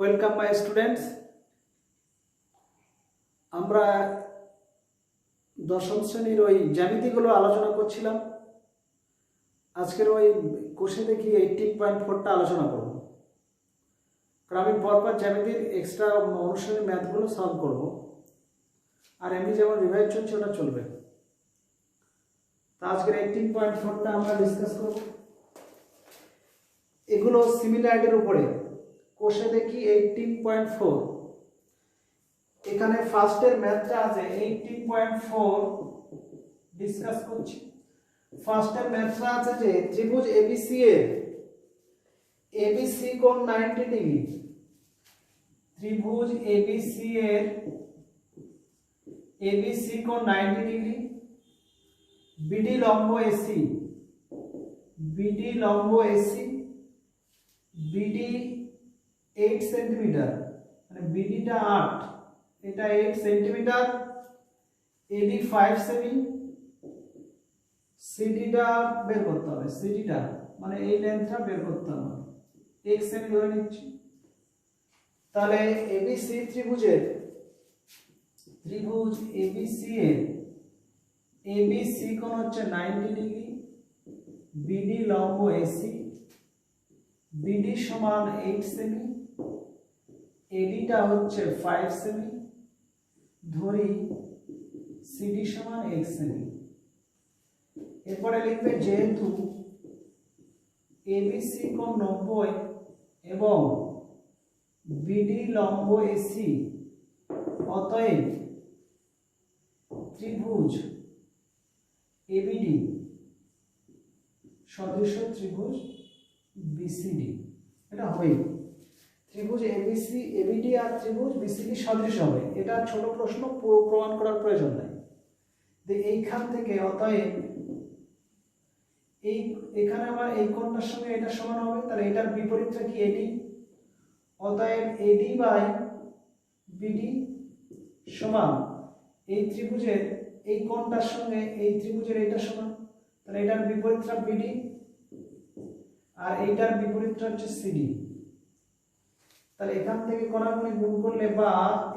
Welcome my students. আমরা দশম শ্রেণীর ওই জ্যামিতিগুলো আলোচনা করছিলাম। আজকের ওই কোষে দেখি 18.4টা আলোচনা করব। কারণ আমি পরপর জ্যামিতির এক্সট্রা অনুশীলনী ম্যাথগুলো সলভ করব, আর এমনি যেমন রিভাইজ চলছে ওটা চলবে। তা আজকের 18.4টা আমরা ডিসকাস করব। এগুলো সিমিলারিটির উপরে। কোষে দেখি 18.4, এখানে ফার্স্টের ম্যাথটা আছে 18.4 ডিসকাস করছি। ফার্স্টের ম্যাথটা আছে যে ত্রিভুজ এবিসি এর এবিসি কোণ 90 ডিগ্রি, ত্রিভুজ এবিসি এর এবিসি কোণ 90 ডিগ্রি, বিডি লম্ব এসি, বিডি লম্ব এসি, বিডি 8 সেন্টিমিটার, মানে বিডিটা 8, এটা 8 সেন্টিমিটার, এডি 5 সেমি, সিডিটা বের করতে হবে, সিডিটা মানে এই লেন্থটা বের করতে হবে, 1 সেমি ধরে নিচ্ছি। তাহলে এবিসি ত্রিভুজের ত্রিভুজ এবিসি এর এবিসি কোণ হচ্ছে 90 ডিগ্রি, বিডি লম্ব এসি, বিডি সমান 8 সেমি, এডিটা হচ্ছে 5 সেমি, ধরি সিডি সমান 1 সেমি। এরপরে লিখবে যেহেতু এবিসি কোণ 90 এবং বিডি লম্ব এসি, অতএব ত্রিভুজ এবিডি সদৃশ ত্রিভুজ বিসিডি। এটা হবে ত্রিভুজ এবিসি এবিডি আর ত্রিভুজ বিসিডি সদৃশ হবে। এটা ছোট প্রশ্ন, প্রমাণ করার প্রয়োজন নাই। এইখান থেকে অতএব এখানে আমার এই কোণটার সঙ্গে এটা সমান হবে, তাহলে এটার বিপরীতটা কি এডি, অতএব এডি বাই বিডি সমান এই ত্রিভুজের এই কোণটার সঙ্গে এই ত্রিভুজের এটা সমান, তাহলে এটার বিপরীতটা বিডি আর এইটার বিপরীতটা হচ্ছে সিডি। তাহলে এখান থেকে কোণাগুণি গুণ করলে বা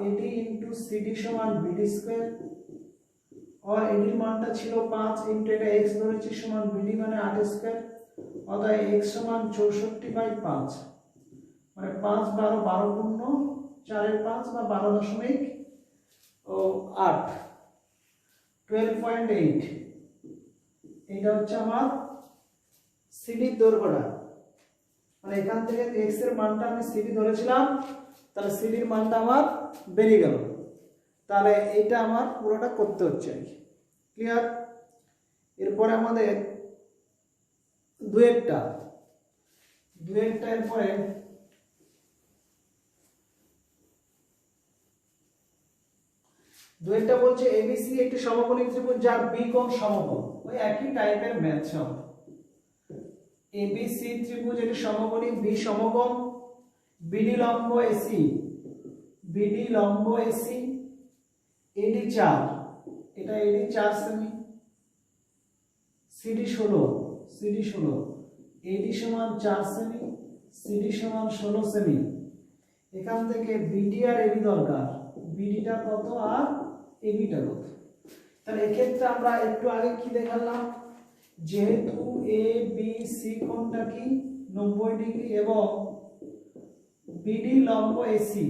এডি ইনটু সিডি সমান বিডি স্কয়ার, আর এডির মানটা ছিল 5 ইনটু এটা x ধরেছি সমান বিডি মানে 8 স্কয়ার, অতএব x সমান 64/5, মানে 5 12 12 পূর্ণ 4 এর 5 বা 12.8 12.8। এটা হচ্ছে আমার সিডির দৈর্ঘ্যটা, মানে এখান থেকে x এর মানটা আমি সিডি ধরেছিলাম, তাহলে সিডির মানটা আমার বেরিয়ে গেল। তাহলে এইটা আমার পুরোটা করতে হচ্ছে আর কি। ক্লিয়ার? এরপরে আমাদের দুয়েরটা এরপরে দুয়েরটা বলছে এবিসি একটি সমকোণী ত্রিভুজ যার বি কোণ সমকোণ। ওই একই টাইপের ম্যাথ সব। এবিসি ত্রিভুজ একটি সমকোণী, বি সমকোণ, বিডি লম্ব এসি, বিডি লম্ব এসি, এডি 4, এটা এডি 4 সেমি, সিডি 16, সিডি 16, এডি সমান 4 সেমি, সিডি সমান 16 সেমি। এখান থেকে বিডি আর এবি দরকার, বিডিটা কত আর এবিটা কত। তাহলে এক্ষেত্রে আমরা একটু আগে কি দেখালাম, যেহেতু এ বি সি কোণটা কি 90 ডিগ্রি এবং বিডি লম্ব এসি,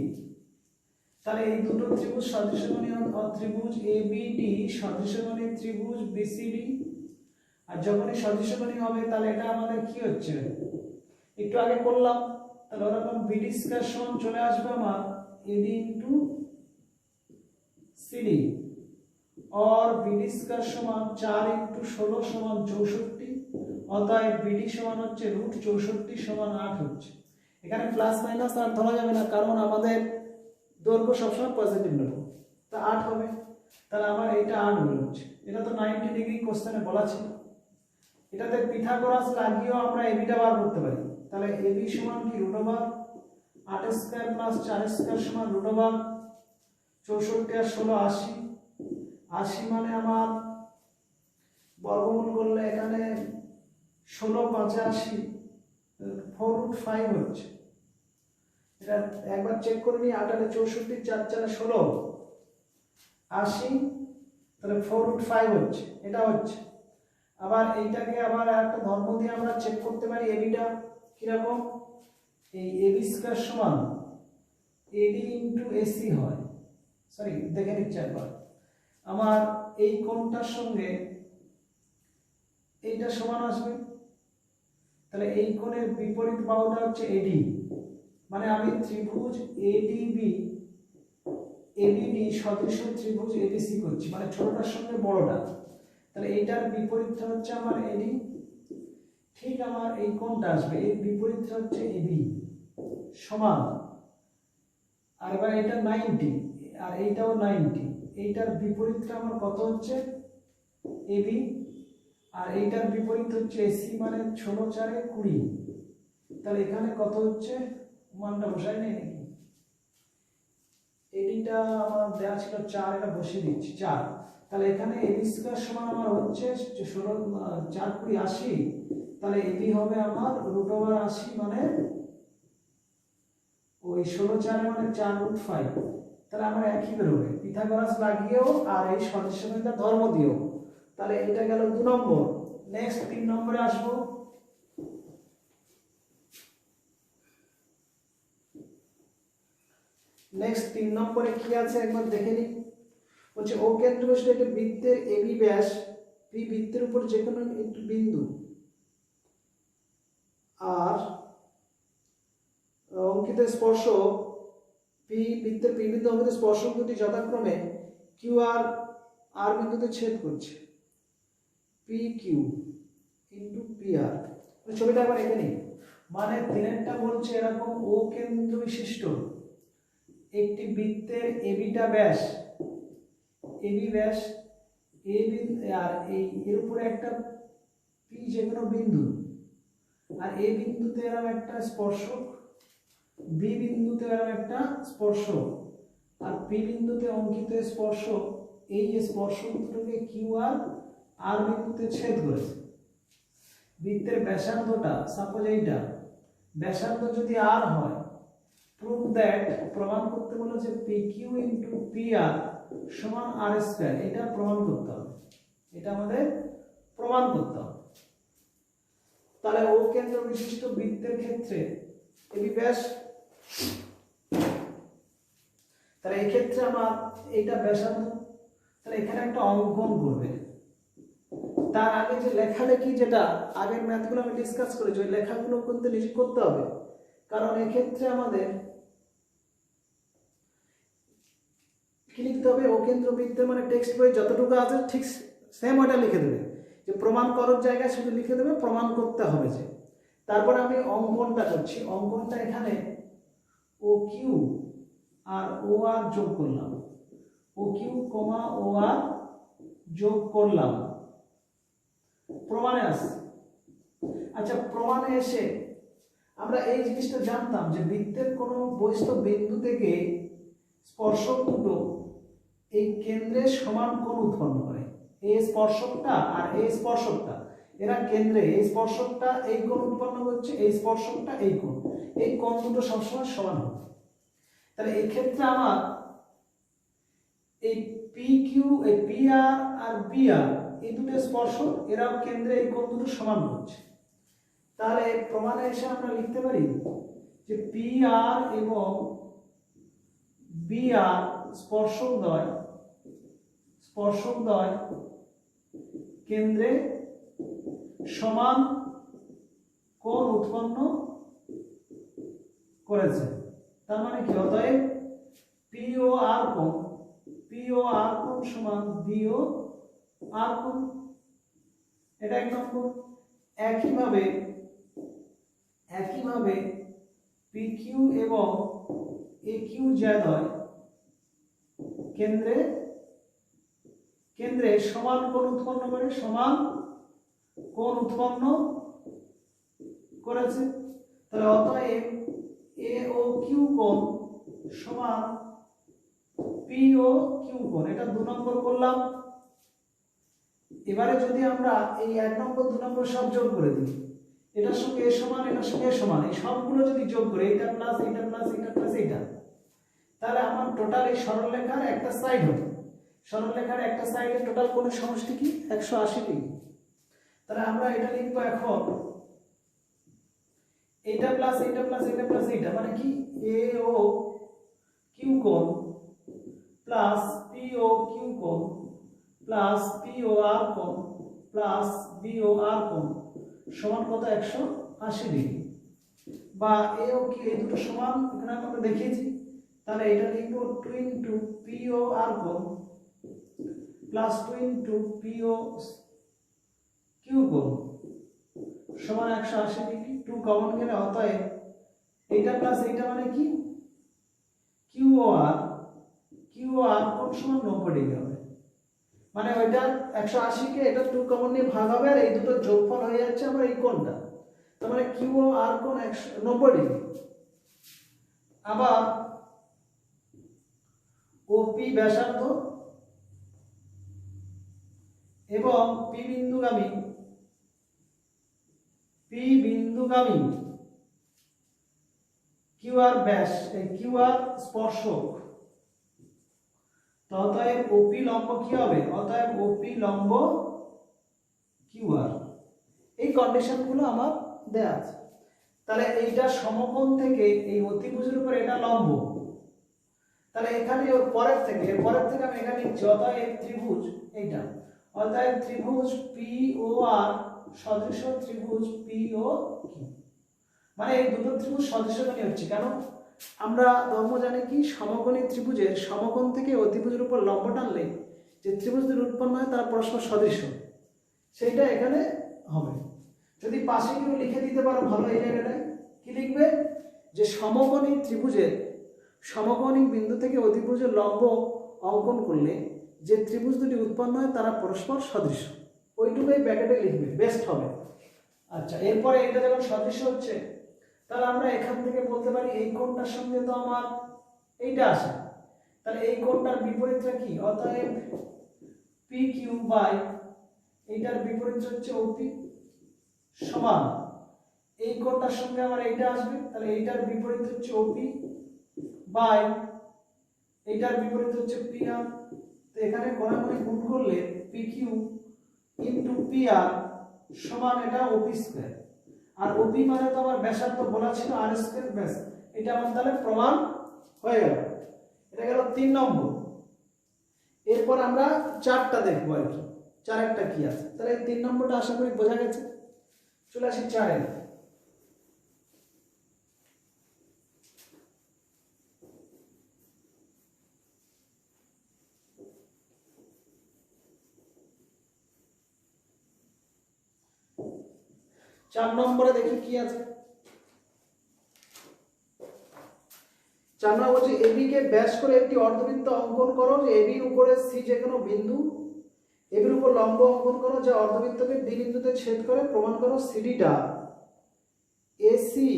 তাহলে এই দুটো ত্রিভুজ সদৃশকোণী ত্রিভুজ এবিডি সদৃশকোণী ত্রিভুজ বিসিডি। আর যখনই সদৃশকোণী হবে তাহলে এটা আমাদের কি হচ্ছে, একটু আগে করলাম, তাহলে ওরকম বিডি স্কয়ার সমান চলে আসবে আমার এডি ইনটু সিডি, और বিডি স্কয়ার সমান 4 ইনটু 16 সমান 64, অতএব বিডি সমান হচ্ছে √64 সমান 8 হচ্ছে। এখানে প্লাস মাইনাস আর ধরা যাবে না, কারণ আমাদের দৈর্ঘ্য সবসময় পজিটিভ নেব, তা 8 হবে। তাহলে আমার এটা 8 হয়ে যাচ্ছে। এটা তো 90 ডিগ্রি কোশ্চেনে বলা ছিল। এটাতে পিথাগোরাস লাগিয়েও আমরা এবিটা বার করতে পারি। তাহলে এবি সমান কি √8 স্কয়ার প্লাস 4 স্কয়ার সমান √64 আর 16 80, 80 মানে আমার বর্গমূল করলে এখানে 16 5 80, 4√5 হচ্ছে। এটা একবার চেক করে নিই, 8 আর 64, 4 4 16, 80, তাহলে 4√5 হচ্ছে, এটা হচ্ছে। আবার এইটাকে আবার একটা ধর্ম দিয়ে আমরা চেক করতে পারি, এবিটা কিরকম, এই এবি স্কয়ার সমান এডি ইন্টু এসি হয়, সরি দেখে নিচ্ছি একবার, আমার এই কোণটার সঙ্গে এইটা সমান আসবে, তাহলে এই কোণের বিপরীত বাহুটা হচ্ছে এডি, মানে আমি ত্রিভুজ এডিবি এবিডি সদৃশ ত্রিভুজ এবিসি করছি, মানে ছোটটার সঙ্গে বড়টা, তাহলে এইটার বিপরীতটা হচ্ছে আমার এডি, ঠিক আমার এই কোণটা আসবে, এর বিপরীতটা হচ্ছে এবি সমান, আর এবার এটা 90 আর এইটাও 90, এইটার বিপরীতটা আমার কত হচ্ছে এবি, আর এইটার বিপরীত হচ্ছে এসি, মানে 16 4 20, তাহলে এখানে কত হচ্ছে, মানটা বসাই নেই নাকি, এডিটা আমার দেওয়া ছিল 4, এটা বসিয়ে দিচ্ছি 4, তাহলে এখানে এবি স্কয়ার সমান আমার হচ্ছে 16 4 20 80, তাহলে এবি হবে আমার √80, মানে ওই 16 4 মানে 4√5, তাহলে আমার একই বেরোবে পিথাগোরাস লাগিয়েও আর এই সদৃশতা ধর্ম দিয়েও, তাহলে এটা গেল 2 নম্বর। নেক্সট 3 নম্বরে আসবো। নেক্সট 3 নম্বরে কি আছে একবার দেখে নিই, বলছে ও কেন্দ্রবিষ্ট একটি বৃত্তের এবি ব্যাস, পি বৃত্তের উপর যে কোনো একটি বিন্দু আর অঙ্কিত স্পর্শক পি বৃত্তের পি বিন্দু অঙ্কিত স্পর্শক দুটি যথাক্রমে কিউ আর আর বিন্দুতে ছেদ করছে, P Q into P R, ছবিটা একবার এঁকে নিই, মানে তিনেরটা বলছে এরকম ও কেন্দ্র বিশিষ্ট একটি বৃত্তের এবিটা ব্যাস, এবি ব্যাস, এ বিন্দু আর এই এর উপরে একটা পি যে কোনো বিন্দু, আর এ বিন্দুতে এরকম একটা স্পর্শক, বি বিন্দুতে এরকম একটা স্পর্শক, আর পি বিন্দুতে অঙ্কিত স্পর্শক, এই যে স্পর্শক দুটোকে কিউ আর আর বিন্দুতে ছেদ করেছে। বৃত্তের ব্যাসার্ধটা সাপোজ এইটা, ব্যাসার্ধ যদি আর হয়, প্রুভ দ্যাট, প্রমাণ করতে বলেছে P Q into P R সমান আর স্কয়ার, এটা প্রমাণ করতে হবে, এটা আমাদের প্রমাণ করতে হবে। তাহলে ও কেন্দ্র বিশিষ্ট বৃত্তের ক্ষেত্রে এবি ব্যাস, তাহলে এই ক্ষেত্রে আমার এইটা ব্যাসার্ধ, তাহলে এখানে একটা অঙ্কন করবে, তার আগে যে লেখালেখি যেটা আগের ম্যাথগুলো আমি ডিসকাস করেছি, ওই লেখাগুলো কিন্তু নিজে করতে হবে, কারণ এই ক্ষেত্রে আমাদের কি লিখতে হবে, ও কেন্দ্র বৃত্তের মানে টেক্সট বই যতটুকু আছে ঠিক সেম ওটা লিখে দেবে, যে প্রমাণ করার জায়গায় শুধু লিখে দেবে প্রমাণ করতে হবে যে, তারপরে আমি অঙ্কনটা করছি, অঙ্কনটা এখানে ও কিউ আর ও আর যোগ করলাম, ও কিউ কমা ও আর যোগ করলাম, প্রমাণে আসে। আচ্ছা, প্রমাণে এসে আমরা এই জিনিসটা জানতাম যে বৃত্তের কোনো বহিস্থ বিন্দু থেকে স্পর্শক দুটো এই কেন্দ্রে সমান কোণ উৎপন্ন করে, এই স্পর্শকটা আর এই স্পর্শকটা এরা কেন্দ্রে, এই স্পর্শকটা এই কোণ উৎপন্ন করছে, এই স্পর্শকটা এই কোণ, এই কোণ দুটো সবসময় সমান হবে। তাহলে এই ক্ষেত্রে আমার এই পি কিউ, এই পি আর আর বি আর এই দুটো স্পর্শক, এরাও কেন্দ্রে এই কোণ দুটো সমান হচ্ছে। তাহলে প্রমাণে এসে আমরা লিখতে পারি যে পি আর এবং বি আর স্পর্শকদ্বয় কেন্দ্রে সমান কোণ উৎপন্ন করেছে। তার মানে কি, অতএব পি ও আর কোণ সমান বি ও আর কোণ, এটা এক নম্বর। একইভাবে পি কিউ এবং এ কিউ জ্যাদ্বয় কেন্দ্রে সমান কোণ উৎপন্ন করে, সমান কোণ উৎপন্ন করেছে। তাহলে অতএব এ ও কিউ কোণ সমান পি ও কিউ কোণ, এটা 2 নম্বর করলাম। এবারে যদি আমরা এই 1 নম্বর 2 নম্বর সব যোগ করে দিই, এটার সঙ্গে এ সমান, এটার সঙ্গে এ সমান, এই সবগুলো যদি যোগ করে, এটা প্লাস এটা প্লাস এটা তাহলে আমার টোটাল এই সরলরেখার একটা সাইড হবে, সরলরেখার একটা সাইডের টোটাল কোণের সমষ্টি কি 180 ডিগ্রি। তাহলে আমরা এটা লিখবো এখন এটা প্লাস এটা প্লাস এটা প্লাস এটা মানে কি এ ও কিউ কোণ প্লাস পি ও কিউ কোণ প্লাস পি ও আর কোণ প্লাস বি ও আর কোণ সমান কত 180 ডিগ্রি, বা এ ও কি এই দুটো সমান এখানে আমরা দেখিয়েছি। তাহলে এটা লিখবো 2 ইনটু পি ও আর কোণ plus 2 into P O Q কোণ সমান 180 ডিগ্রি। 2 কমন গেলে অতএব এটা প্লাস এটা মানে কি কিউ ও আর কোণ সমান 90 ডিগ্রি হবে। মানে ওইটা 180 কে এটা 2 কমন নিয়ে ভাগ হবে আর এই দুটো যোগফল হয়ে যাচ্ছে আমার এই কোণটা। তার মানে কিউ ও আর কোণ 90 ডিগ্রি। আবার ওপি ব্যাসার্ধ এবং পি বিন্দুগামী কিউ আর ব্যাস এই কিউ আর স্পর্শক, তো অতএব ওপি লম্ব কি হবে, অতএব ওপি লম্ব কিউ আর। এই কন্ডিশনগুলো আমার দেয়া আছে। তাহলে এইটা সমকোণ থেকে এই অতিভুজের উপর এটা লম্ব, তাহলে এখানে ওর পরের থেকে আমি এখানে লিখছি অতএব ত্রিভুজ এইটা, অতএব ত্রিভুজ পি ও আর সদৃশ ত্রিভুজ পি ও কিউ। মানে এই দুটো ত্রিভুজ সদৃশকোণী হচ্ছে, কেন আমরা ধর্ম জানি কি সমকোণী ত্রিভুজের সমকোণ থেকে অতিভুজের উপর লম্ব টানলে যে ত্রিভুজ দুটো উৎপন্ন হয় তারা পরস্পর সদৃশ, সেইটা এখানে হবে। যদি পাশে কেউ লিখে দিতে পারো ভালো, এই জায়গাটায় কি লিখবে যে সমকোণী ত্রিভুজের সমকোণী বিন্দু থেকে অতিভুজের লম্ব অঙ্কন করলে যে ত্রিভুজ দুটি উৎপন্ন হয় তারা পরস্পর সদৃশ, ওইটুকুই ব্র্যাকেটে লিখবে, বেস্ট হবে। আচ্ছা, এরপরে এটা যখন সদৃশ হচ্ছে তাহলে আমরা এখান থেকে বলতে পারি এই কোণটার সঙ্গে তো আমার এইটা আসে, তাহলে এই কোণটার বিপরীতটা কি, অতএব পি কিউ বাই এইটার বিপরীত হচ্ছে ওপি সমান এই কোণটার সঙ্গে আমার এইটা আসবে, তাহলে এইটার বিপরীত হচ্ছে ওপি বাই এইটার বিপরীত হচ্ছে পি আর। তো এখানে কোণাকুণি গুণ করলে P Q into P R সমান এটা ওপি স্কয়ার, আর ওপি মানে তো আমার ব্যাসার্ধ বলা ছিল আর স্কয়ার ব্যাস, এটা আমার তাহলে প্রমাণ হয়ে গেল। এটা গেল 3 নম্বর। এরপর আমরা 4টা দেখব আর কি, 4একটা কি আছে। তাহলে এই 3 নম্বরটা আশা করি বোঝা গেছে। চলে আসি 4-এ। চার নম্বরে দেখি কি আছে। 4 নম্বর বলছে এবি কে ব্যাস করে একটি অর্ধবৃত্ত অঙ্কন করো, যে এবির উপরে সি যে কোনো বিন্দু, এবির উপর লম্ব অঙ্কন করো যা অর্ধবৃত্তকে ডি বিন্দুতে ছেদ করে, প্রমাণ করো সিডিটা এসি।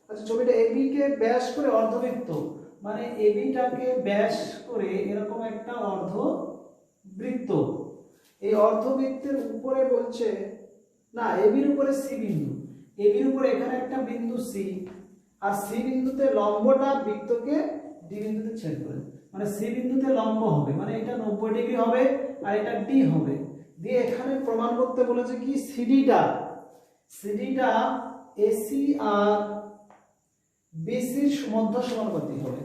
আচ্ছা, ছবিটা এবি কে ব্যাস করে অর্ধবৃত্ত মানে এবিটাকে ব্যাস করে এরকম একটা অর্ধবৃত্ত, এই অর্ধবৃত্তের উপরে বলছে না এবির উপরে সি বিন্দু, এবির উপরে এখানে একটা বিন্দু সি, আর সি বিন্দুতে লম্বটা বৃত্তকে ডি বিন্দুতে ছেদ করে, মানে সি বিন্দুতে লম্ব হবে, মানে এটা 90 ডিগ্রি হবে আর এটা ডি হবে। দিয়ে এখানে প্রমাণ করতে বলেছে কি সিডিটা এসি আর বিসির মধ্য সমানুপাতিক হবে।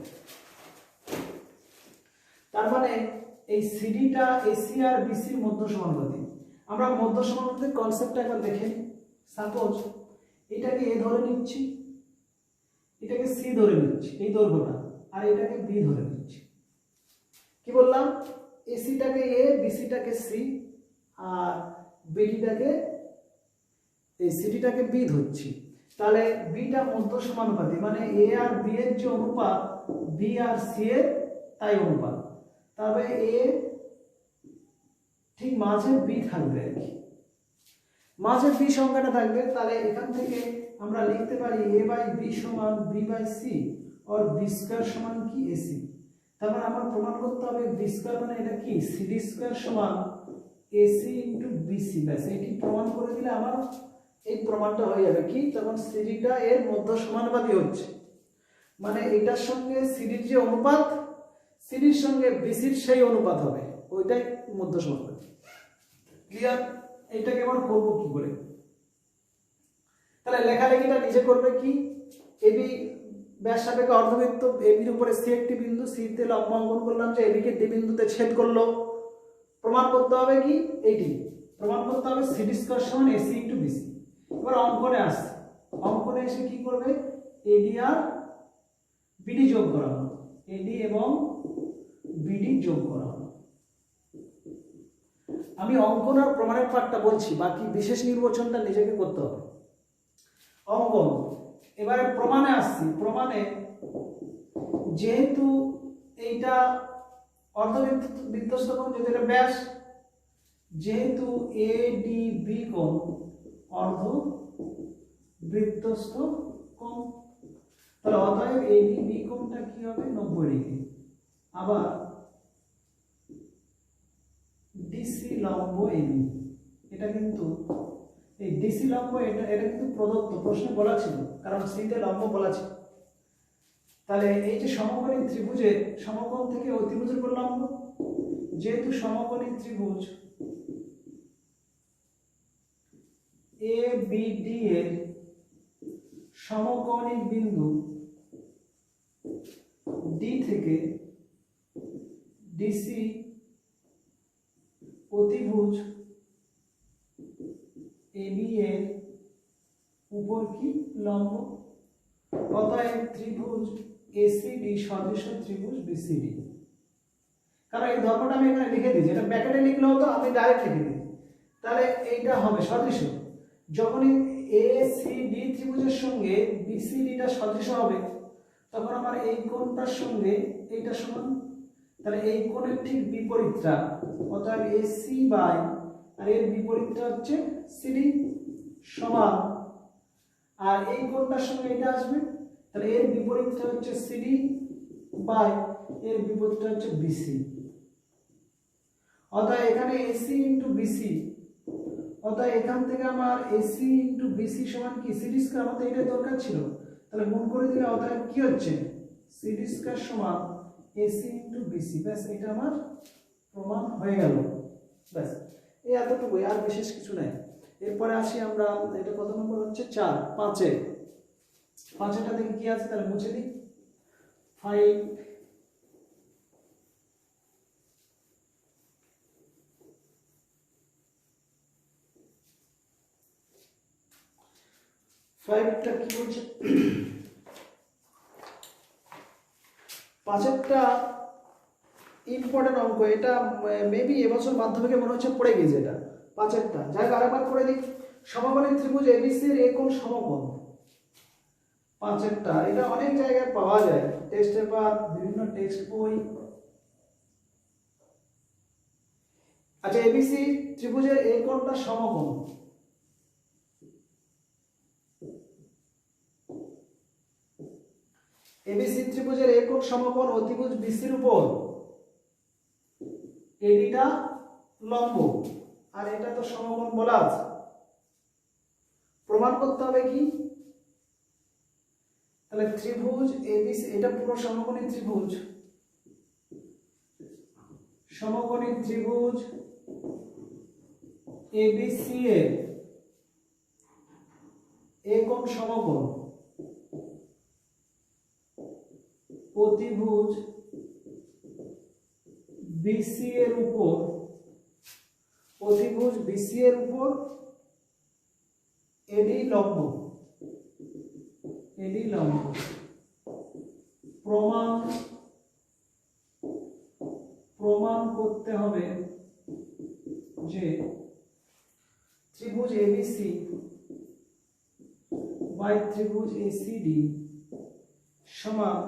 তার মানে এই সিডিটা এসি আর বিসির মধ্য সমানুপাতিক। আমরা মধ্য সমানুপাতিক কনসেপ্টটা একবার দেখে নিই। সাপোজ এটাকে এ ধরে নিচ্ছি, এটাকে সি ধরে নিচ্ছি এই দৈর্ঘ্যটা, আর এটাকে বি ধরে নিচ্ছি। কি বললাম, এসিটাকে এ, বিসিটাকে সি, আর বিডিটাকে এই সিডিটাকে বি ধরছি। তাহলে বিটা মধ্য সমানুপাতিক, মানে এ আর বি এর যে অনুপাত বি আর সি এর তাই অনুপাত। তবে এ ঠিক মাঝে বি থাকবে আর কি, মাঝে বি সংখ্যাটা থাকবে। তাহলে এখান থেকে আমরা লিখতে পারি a বাই বি সমান বি বাই সি और বি স্কয়ার সমান কি এসি। তারপর আমার প্রমাণ করতে হবে বি স্কয়ার মানে এটা কি সিডি স্কয়ার সমান এসি ইনটু বিসি, ব্যাস এটি প্রমাণ করে দিলে আমার এই প্রমাণটা হয়ে যাবে কি, তখন সিডিটা এর মধ্য সমানুপাতিক হচ্ছে। মানে এটার সঙ্গে সিডির যে অনুপাত, সিডির সঙ্গে বিসির সেই অনুপাত হবে, ওইটাই মধ্য সমকোণ। ক্লিয়ার? এইটাকে আবার করবো কি করে? তাহলে লেখালেখিটা নিজে করবে কি, এবি ব্যাস সাপেক্ষে অর্ধবৃত্ত, এবির উপরে সি একটি বিন্দু, সিতে লম্ব অঙ্কন করলাম যে এবিকে ডি বিন্দুতে ছেদ করলো। প্রমাণ করতে হবে কি, এইটি প্রমাণ করতে হবে সিডি স্কয়ার সমান এসি ইনটু বিসি। এবার অঙ্কনে আসছে, অঙ্কনে এসে কি করবে, এডি আর বিডি যোগ করা হলো, এডি এবং বিডি যোগ করা হলো। আমি অঙ্কন আর প্রমাণের পার্টটা বলছি, বাকি বিশেষ নির্বাচনটা নিজেকে করতে হবে। অঙ্কন, এবারে প্রমাণে আসছি। প্রমাণে যেহেতু এইটা অর্ধবৃত্তস্থ কোণ, যেহেতু এটা ব্যাস, যেহেতু এ ডি বি কোণ অর্ধবৃত্তস্থ কোণ, তাহলে অতএব এ ডি বি কোণটা কি হবে, 90 ডিগ্রি। আবার ডিসি লম্ব এবি, এটা কিন্তু এই ডিসি লম্ব, এটা কিন্তু প্রদত্ত, প্রশ্নে বলা ছিল, কারণ সিতে লম্ব বলা ছিল। তাহলে এই যে সমকোণী ত্রিভুজে সমকোণ থেকে অতিভুজের উপর লম্ব, যেহেতু সমকোণী ত্রিভুজ এ বি ডি এর সমকোণী বিন্দু ডি থেকে ডিসি অতিভুজ এবি এর উপর কি লম্ব, অতএব ত্রিভুজ এসিডি সদৃশ ত্রিভুজ বিসিডি। কারণ এই ধর্মটা আমি এখানে লিখে দিই, এটা ব্র্যাকেটে লিখলে হতো, আমি ডাইরেক্ট লিখে দিই। তাহলে এইটা হবে সদৃশ, যখনই এসিডি ত্রিভুজের সঙ্গে বিসিডিটা সদৃশ হবে, তখন আমার এই কোণটার সঙ্গে এইটা সমান। তাহলে এই কোণের ঠিক বিপরীতটা, অতএব এসি বাই, আর এর বিপরীতটা হচ্ছে সিডি সমান, আর এই কোণটার সঙ্গে এটা আসবে, তাহলে এর বিপরীতটা হচ্ছে সিডি বাই এর বিপরীতটা হচ্ছে বিসি। অতএব এখানে এসি ইনটু বিসি, অতএব এখান থেকে আমার এসি ইনটু বিসি সমান কি, সিডি স্কয়ার, আমাদের এটা দরকার ছিল, তাহলে গুণ করে দিলে অতএব কি হচ্ছে, সিডি স্কয়ার সমান এসি ইনটু বিসি। ব্যাস, এটা আমার প্রমাণ হয়ে গেল। ব্যাস, এই এতটুকুই, আর বিশেষ কিছু নাই। এরপরে আসি আমরা, এটা কত নম্বর হচ্ছে, 4, 5-এ। 5-এটা দেখি কি আছে, তাহলে মুছে দিই। 5 5টা কি বলছে, 5-এরটা ইম্পর্টেন্ট অঙ্ক, এটা মেবি এবছর মাধ্যমিকে মনে হচ্ছে পড়ে গেছে এটা। 5-এরটা যাই আরেকবার করে দিই। সমকোণী ত্রিভুজ এবিসি এর একোণ সমকোণ, 5-এরটা এটা অনেক জায়গায় পাওয়া যায়, টেস্ট পেপার, বিভিন্ন টেক্সট বই। আচ্ছা, এবিসি ত্রিভুজের এই কোণটা সমকোণ, এবিসি ত্রিভুজের এই কোণ সমকোণ অতিভুজ বিসির উপর এডিটা লম্ব, আর এটা তো সমকোণ বলা আছে। প্রমাণ করতে হবে কি, তাহলে ত্রিভুজ এবিসি, এটা পুরো সমকোণী ত্রিভুজ, সমকোণী ত্রিভুজ এবিসি এর একোণ সমকোণ অতিভুজ বিসি এর উপর, অতিভুজ বিসি এর উপর এডি লম্ব, এডি লম্ব। প্রমাণ করতে হবে যে ত্রিভুজ এবিসি বাই ত্রিভুজ এসিডি সমান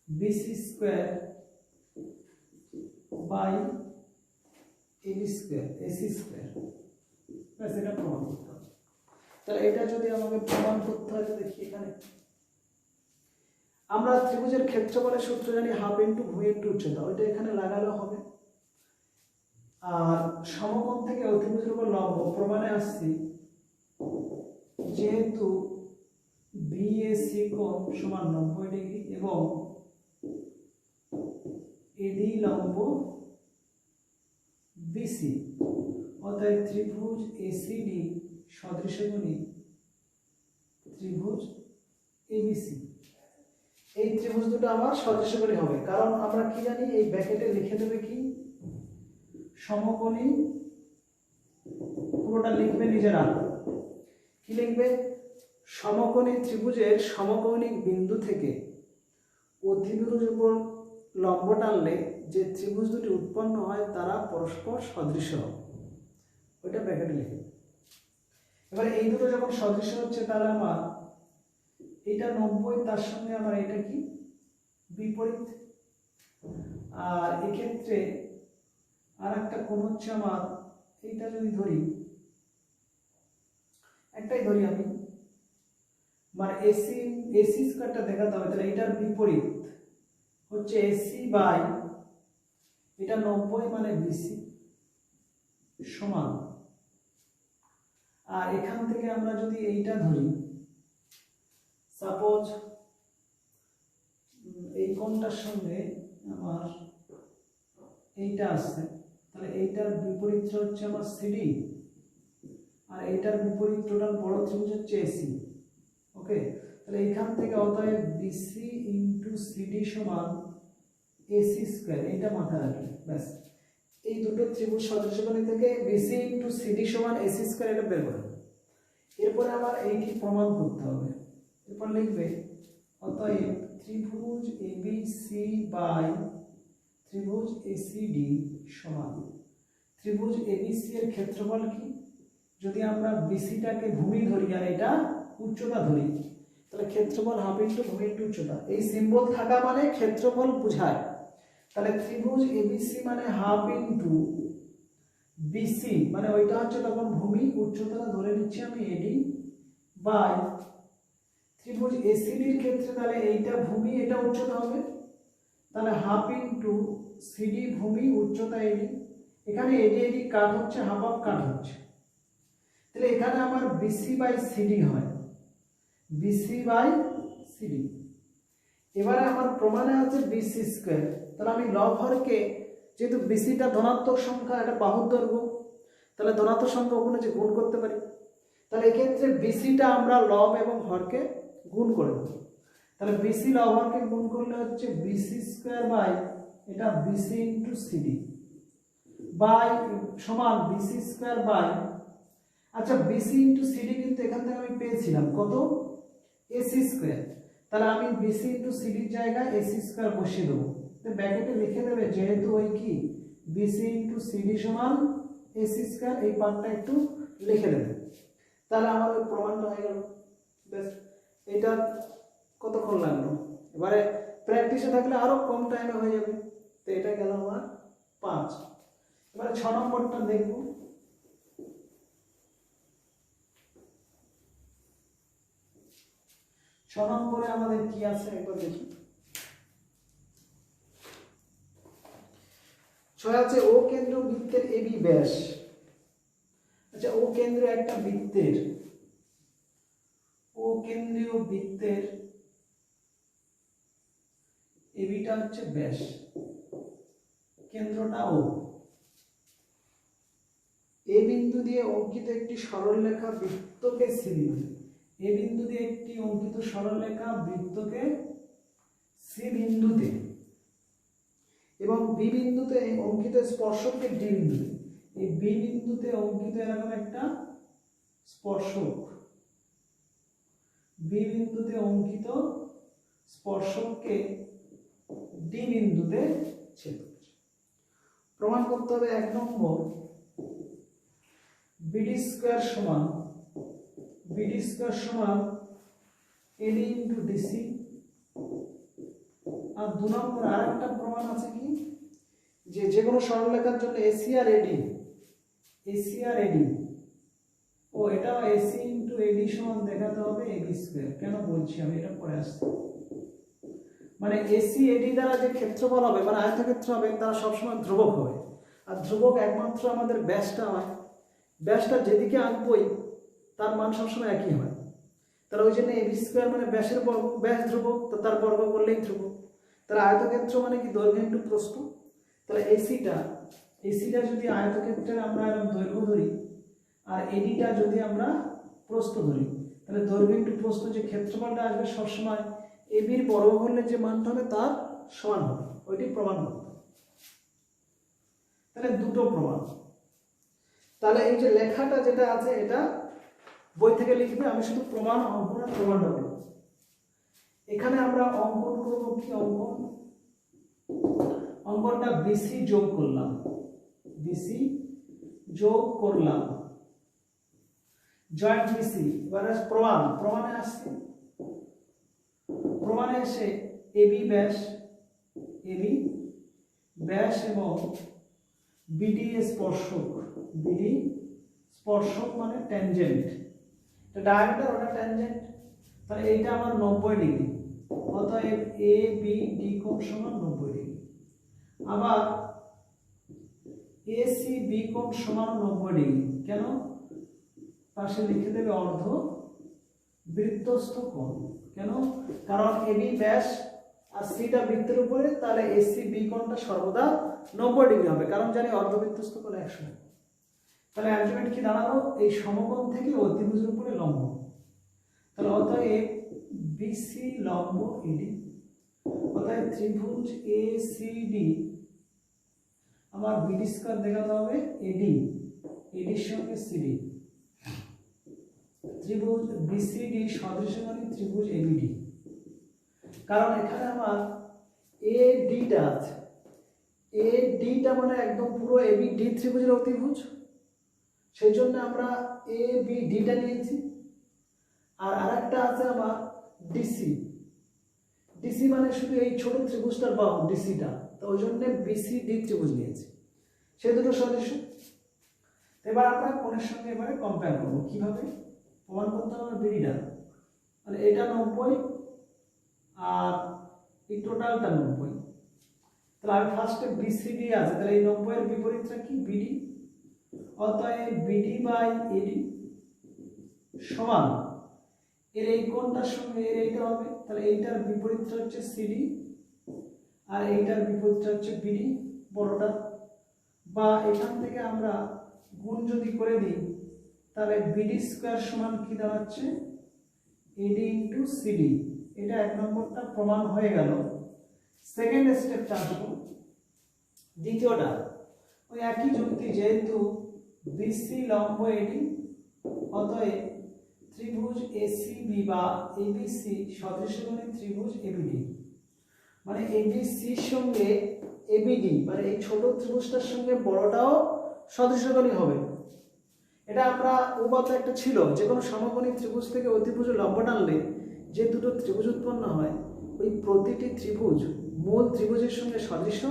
BC square by AB square, AC square. ব্যাস, এটা প্রমাণ করতে হবে। তাহলে এটা যদি আমাকে প্রমাণ করতে হয়, তো দেখি এখানে আমরা ত্রিভুজের ক্ষেত্রফলের সূত্র জানি, হাফ ইন্টু ভূমি ইন্টু উচ্চতা, ওইটা এখানে লাগালে হবে। আর সমকোণ থেকে অতিভুজের উপর লম্ব, প্রমাণে আসছি যেহেতু বিএসি কোণ সমান 90 ডিগ্রি এবং এডি লম্ব বিসি, অতএব ত্রিভুজ এসিডি সদৃশগুণী ত্রিভুজ এবিসি। এই ত্রিভুজ দুটো আমার সদৃশগুণী হবে, কারণ আমরা কি জানি, এই ব্র্যাকেটে লিখে দেবে কি সমকোণী, পুরোটা লিখবে নিজেরা। কি লিখবে? সমকোণী ত্রিভুজের সমকৌণিক বিন্দু থেকে অতিভুজের উপর লম্ব টানলে যে ত্রিভুজ দুটি উৎপন্ন হয় তারা পরস্পর সদৃশ হবে, ওইটা ব্র্যাকেটে লিখে। এবার এই দুটো যখন সদৃশ হচ্ছে তাহলে আমার এটা 90, তার সঙ্গে আমার এটা কি বিপরীত। আর এক্ষেত্রে আর একটা কোণ হচ্ছে আমার এইটা, যদি ধরি একটাই ধরি আমি, মানে এসি এসি স্কয়ারটা দেখাতে হবে, তাহলে এটার বিপরীত হচ্ছে এসি বাই এটা 90 মানে বিসি সমান। আর এখান থেকে আমরা যদি এইটা ধরি, সাপোজ এই কোণটার সঙ্গে আমার এইটা আসছে, তাহলে এইটার বিপরীত হচ্ছে আমার সিডি, আর এইটার বিপরীত টোটাল বড় ত্রিভুজ হচ্ছে এসি। ওকে, তাহলে এখান থেকে অতএব বিসি ইন্টু সিডি সমান এসি স্কয়ার, এটা মাথায় রাখবে ব্যাস। এই দুটো ত্রিভুজ সদৃশগুণী থেকে বিসি ইন্টু সিডি সমান এসি স্কয়ার, এটা বের করবে। এরপরে আবার এইটি প্রমাণ করতে হবে। এরপর লিখবে অতএব ত্রিভুজ এবিসি বাই ত্রিভুজ এসিডি সমান, ত্রিভুজ এবিসি এর ক্ষেত্রফল কি, যদি আমরা বিসিটাকে ভূমি ধরি আর এটা উচ্চতা ধরি, তাহলে ক্ষেত্রফল হাফ ইন্টু ভূমি ইন্টু উচ্চতা। এই সিম্বল থাকা মানে ক্ষেত্রফল বোঝায়। তাহলে ত্রিভুজ এবিসি মানে হাফ ইন্টু বিসি, মানে ওইটা হচ্ছে তখন ভূমি, উচ্চতাটা ধরে নিচ্ছি আমি এডি, বাই ত্রিভুজ এসিডির ক্ষেত্রে তাহলে এইটা ভূমি এটা উচ্চতা হবে, তাহলে হাফ ইন্টু সিডি ভূমি উচ্চতা এডি। এখানে এডি এডি কাট হচ্ছে, হাফ হাফ কাট হচ্ছে, তাহলে এখানে আমার বিসি বাই সিডি হয়, বিসি বাই সিডি। এবারে আমার প্রমাণে আছে বিসি স্কয়ার, তাহলে আমি লব হরকে, যেহেতু বিসিটা ধনাত্মক সংখ্যা, এটা বাহুর দৈর্ঘ্য, তাহলে ধনাত্মক সংখ্যা ওখানে যে গুণ করতে পারি, তাহলে এক্ষেত্রে বিসিটা আমরা লব এবং হরকে গুণ করে দেব। তাহলে বিসি লব হরকে গুণ করলে হচ্ছে বিসি স্কয়ার বাই এটা বিসি ইন্টু সিডি বাই সমান বিসি স্কয়ার বাই, আচ্ছা বিসি ইন্টু সিডি কিন্তু এখান থেকে আমি পেয়েছিলাম কত, এসি স্কয়ার, তাহলে আমি বিসি ইন্টু সিডির জায়গায় এসি স্কয়ার বসিয়ে দেবো। তো ব্র্যাকেটে লিখে দেবে যেহেতু ওই কি বিসি ইন্টু সিডি সমান এসি স্কয়ার, এই পার্টটা একটু লিখে দেবে, তাহলে আমার ওই প্রমাণটা হয়ে গেল। বেশ, এটা কতক্ষণ লাগলো, এবারে প্র্যাকটিসে থাকলে আরো কম টাইমে হয়ে যাবে। তো এটা গেল আমার 5। এবারে 6 নম্বরটা দেখব। ছ নম্বরে আমাদের কি আছে একবার দেখি। 6 আছে ও কেন্দ্র বৃত্তের এবি ব্যাস। আচ্ছা, ও কেন্দ্র একটা বৃত্তের, ও কেন্দ্রীয় বৃত্তের এবিটা হচ্ছে ব্যাস, কেন্দ্রটা ও। এ বিন্দু দিয়ে অঙ্কিত একটি সরলরেখা বৃত্তকে সি বিন্দু, এ বিন্দু দিয়ে একটি অঙ্কিত সরলরেখা বৃত্তকে সি বিন্দুতে এবং বি বিন্দুতে অঙ্কিত স্পর্শককে ডি বিন্দুতে, এই বি বিন্দুতে অঙ্কিত এরকম একটা স্পর্শক, বি বিন্দুতে অঙ্কিত স্পর্শককে ডি বিন্দুতে ছেদ করছে। প্রমাণ করতে হবে 1 নম্বর, বিডি স্কয়ার সমান, বিডি স্কয়ার সমান এডি ইন্টু ডিসি। আর 2 নম্বর আরেকটা প্রমাণ আছে কি, যে কোনো সরলরেখার জন্য এসি আর এডি, এসি আর এডি, ও এটা এসি ইন্টু এডি সমান দেখাতে হবে এবি স্কয়ার। কেন বলছি আমি, এটা পরে আসছে। মানে এসি এডি দ্বারা যে ক্ষেত্রফল হবে, মানে আয়তক্ষেত্র হবে, তারা সবসময় ধ্রুবক হবে। আর ধ্রুবক একমাত্র আমাদের ব্যাসটা হয়, ব্যাসটা যেদিকে আঁকবই তার মান সবসময় একই হয়। তাহলে ওই জন্য এবি স্কোয়ার মানে ব্যাসের বর্গ, ব্যাস ধ্রুবক, তো তার বর্গ করলেই ধ্রুবক। তাহলে আয়তক্ষেত্র মানে কি দৈর্ঘ্য ইন্টু প্রস্থ। তাহলে এসিটা যদি আয়তক্ষেত্রের আমরা এরকম দৈর্ঘ্য ধরি আর এডিটা যদি আমরা প্রস্থ ধরি, তাহলে দৈর্ঘ্য ইন্টু প্রস্থ যে ক্ষেত্রফলটা আসবে সবসময় এবির বর্গ করলে যে মানটা হবে তার সমান হবে, ওইটি প্রমাণ করতে। তাহলে দুটো প্রমাণ। তাহলে এই যে লেখাটা যেটা আছে এটা বই থেকে লিখবে, আমি শুধু প্রমাণ অঙ্কন আর প্রমাণটা করব। এখানে আমরা অঙ্কন করব কি অঙ্কনটা বিসি যোগ করলাম, বিসি যোগ করলাম জয়েন্ট বিসি। এবারে প্রমাণে আসছে, প্রমাণে এসে এবি ব্যাস এবং বিডি স্পর্শক মানে ট্যানজেন্ট, এটা ডায়ামিটার ওটা ট্যানজেন্ট। তাহলে এইটা আমার 90 ডিগ্রি, অতএব এ বি ডি কোণ সমান 90 ডিগ্রি। আবার এসি বি কোণ সমান 90 ডিগ্রি। কেন? পাশে লিখে দেবে অর্ধ বৃত্তস্থ কোণ। কেন? কারণ এবি ব্যাস আর সিটা বৃত্তের উপরে, তাহলে এসি বি কোণটা সর্বদা 90 ডিগ্রি হবে, কারণ জানি অর্ধবৃত্তস্থ কোণ 100। তাহলে আলটিমেট কি দাঁড়ালো? এই সমকোণ থেকে অতিভুজের উপরে লম্ব। তাহলে অতএব বিসি লম্ব ইডি, অতএব ত্রিভুজ এসিডি আমার বিডি স্কয়ার দেখাতে হবে এডির সঙ্গে সিডি। ত্রিভুজ বিসিডি সদৃশ মানে ত্রিভুজ এবিডি, কারণ এখানে আমার এডিটা আছে, এডিটা মানে একদম পুরো এবিডি ত্রিভুজের অতিভুজ, সেই জন্য আমরা এবিডিটা নিয়েছি। আর আরেকটা আছে আমার ডিসি মানে শুধু এই ছোট ত্রিভুজটার বাহু ডিসিটা, তো ওই জন্য বিসিডি ত্রিভুজ নিয়েছি, সেই দুটো সদৃশ। এবার আমরা কোণের সঙ্গে এবারে কম্পেয়ার করবো। কিভাবে প্রমাণ করতে হবে? বিডিটা মানে এটা 90 আর এই টোটালটা 90। তাহলে আমি ফার্স্টে বিসিডি আছে, তাহলে এই 90 এর বিপরীতটা কি? বিডি। অতএব বিডি বাই এডি সমান এর এই কোণটার সঙ্গে এর এইটা হবে, তাহলে এইটার বিপরীতটা হচ্ছে সিডি আর এইটার বিপরীতটা হচ্ছে বিডি বড়টা। বা এখান থেকে আমরা গুণ যদি করে দিই, তাহলে বিডি স্কয়ার সমান কি দাঁড়াচ্ছে? এডি ইন্টু সিডি। এটা এক নম্বরটা প্রমাণ হয়ে গেল। সেকেন্ড স্টেপটা আসবো, দ্বিতীয়টা ওই একই যুক্তি, যেহেতু বিসি লম্ব এডি, অতএব ত্রিভুজ এসিবি বা এবিসি সদৃশ মানে ত্রিভুজ এবিডি। মানে এবিসির সঙ্গে এবিডি মানে এই ছোট ত্রিভুজটার সঙ্গে বড়টাও সদৃশকোণী হবে। এটা আমরা উপাত্ত একটা ছিল, যে কোনো সমকোণী ত্রিভুজ থেকে অতিভুজ লম্ব টানলে যে দুটো ত্রিভুজ উৎপন্ন হয়, ওই প্রতিটি ত্রিভুজ মূল ত্রিভুজের সঙ্গে সদৃশ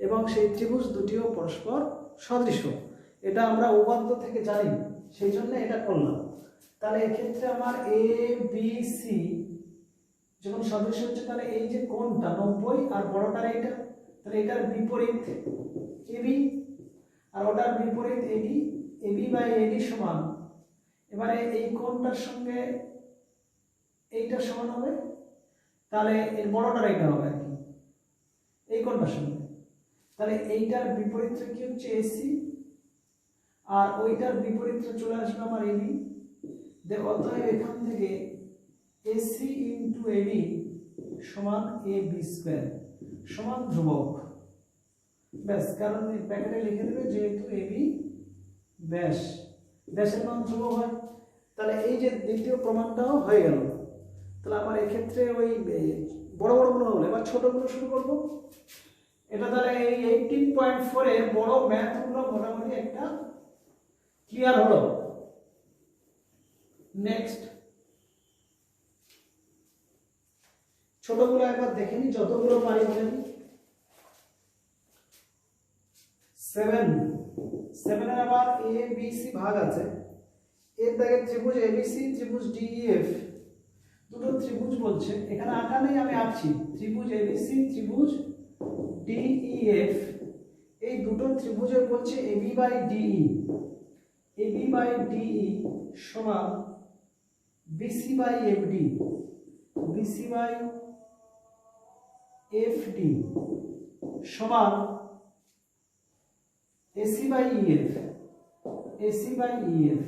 এবং সেই ত্রিভুজ দুটিও পরস্পর সদৃশ। এটা আমরা উপাত্ত থেকে জানি, সেই জন্য এটা করলাম। তাহলে এক্ষেত্রে আমার এ বি সি যখন সদৃশ হচ্ছে, তাহলে এই যে কোণটা 90 আর বড়টার এইটা, তাহলে এটার বিপরীত এবি আর ওটার বিপরীত এডি, এবি বাই এডি সমান, এবারে এই কোণটার সঙ্গে এইটা সমান হবে, তাহলে এর বড়টার এইটা হবে আর কি এই কোণটার সঙ্গে। তাহলে এইটার বিপরীতটা কি হচ্ছে? এসি আর ওইটার বিপরীতটা চলে আসবে আমার এবি। অতএব এখান থেকে এসি ইন্টু এবি সমান এ বি স্কয়ার সমান ধ্রুবক। ব্যাস, কারণ ব্র্যাকেটে লিখে দেবে যেহেতু এবি ব্যাসের মান ধ্রুবক হয়। তাহলে এই যে দ্বিতীয় প্রমাণটাও হয়ে গেল। তাহলে আমার এক্ষেত্রে ওই বড় বড়গুলো হলো, এবার ছোটগুলো শুরু করব। এটা তাহলে এই 18.4 এর বড় ম্যাথগুলো মোটামুটি একটা ক্লিয়ার হলো। নেক্সট ছোটগুলো একবার দেখে নি, যতগুলো পারি বলে নি। 7 এর আবার এ বি সি ভাগ আছে। এর দাগে ত্রিভুজ এবিসি ত্রিভুজ ডিইএফ, দুটো ত্রিভুজ বলছে, এখানে আঁকা নেই আমি আঁকছি। ত্রিভুজ এবিসি ত্রিভুজ ডিইএফ, এই দুটো ত্রিভুজের বলছে এবি বাই ডিই সমান BC by FD, BC by FD সমান AC by EF, AC by EF.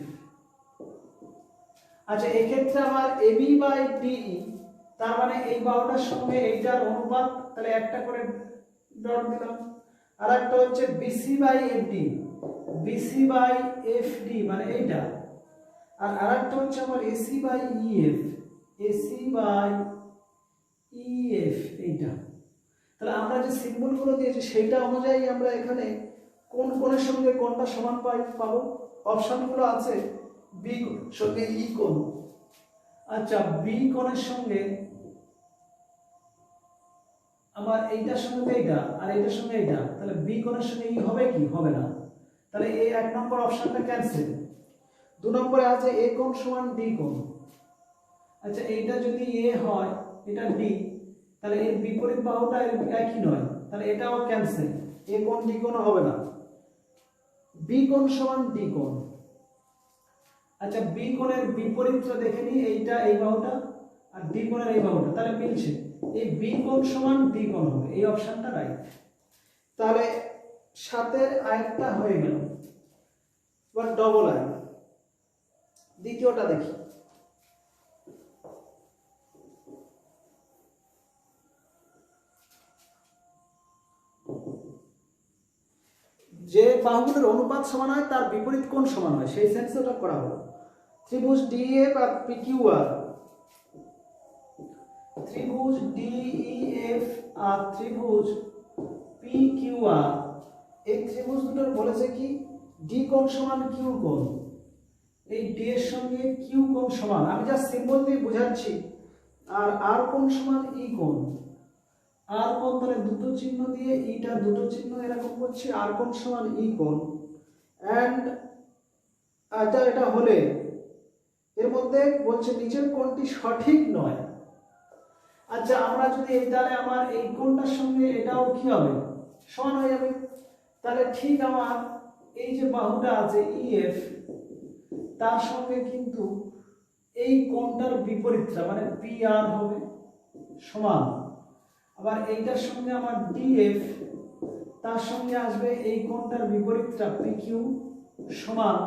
আচ্ছা এক্ষেত্রে আবার এবি বাই ডিই, তার মানে এই বাহুটার সঙ্গে এইটার অনুপাত, তাহলে একটা করে ডট দিলাম। আর একটা হচ্ছে BC by FD, BC by FD মানে এইটা। আর আরেকটা হচ্ছে আমার AC by EF, AC by EF এইটা। তাহলে আমরা যে সিম্বলগুলো দিয়েছি সেইটা অনুযায়ী আমরা এখানে কোন কোণের সঙ্গে কোনটা সমান পাবো। অপশনগুলো আছে বি সঙ্গে ই কোণ। আচ্ছা বি কোণের সঙ্গে আমার এইটার সঙ্গে এইটা আর এইটার সঙ্গে এইটা, তাহলে বি কোণের সঙ্গে ই হবে কি? হবে না। তাহলে এই এক নম্বর অপশনটা ক্যান্সেল। দু নম্বরে আছে এ কোণ সমান ডি কোণ। আচ্ছা এইটা যদি এ হয়, এটা ডি, তাহলে এর বিপরীত বাহুটা একই নয়, তাহলে এটাও ক্যান্সেল। এ কোণ ডি কোণ হবে না। বি কোণ সমান ডি কোণ। আচ্ছা বি কোণের বিপরীতটা দেখে নিই, এইটা এই বাহুটা আর ডি কোণের এই বাহুটা, তাহলে মিলছে। এই বি কোণ সমান ডি কোণ হবে, এই অপশনটা রাইট। তাহলে 7 আরেকটা হয়ে গেল। এবার ডবল আই, দ্বিতীয়টা দেখি। যে বাহুগুলোর অনুপাত সমান হয় তার বিপরীত কোণ সমান হয়, সেই সেন্সে ওটা করা হলো। ত্রিভুজ ডিএফ আর পিকিউআর, ত্রিভুজ ডিইএফ আর ত্রিভুজ পিকিউআর, এই ত্রিভুজ দুটোর বলেছে কি ডি কোণ সমান কিউ কোণ। এই ডি এর সঙ্গে কিউ কোণ সমান, আমি যা সিম্বল দিয়ে বোঝাচ্ছি। আর আর কোণ সমান ই কোণ। আর কোণ তাহলে দুটো চিহ্ন দিয়ে, ইটা দুটো চিহ্ন এরকম করছি, আর কোণ সমান ই কোণ। এন্ড এটা হলে এর মধ্যে বলছে নিচের কোণটি সঠিক নয়। আচ্ছা আমরা যদি এই, তাহলে আমার এই কোণটার সঙ্গে এটাও কি হবে? সমান হয়ে যাবে। তাহলে ঠিক আমার এই যে বাহুটা আছে ইএফ, তার সঙ্গে কিন্তু এই কোণটার বিপরীতটা মানে পি আর হবে সমান। আবার এইটার সঙ্গে আমার ডিএফ, তার সঙ্গে আসবে এই কোণটার বিপরীতটা পি কিউ সমান।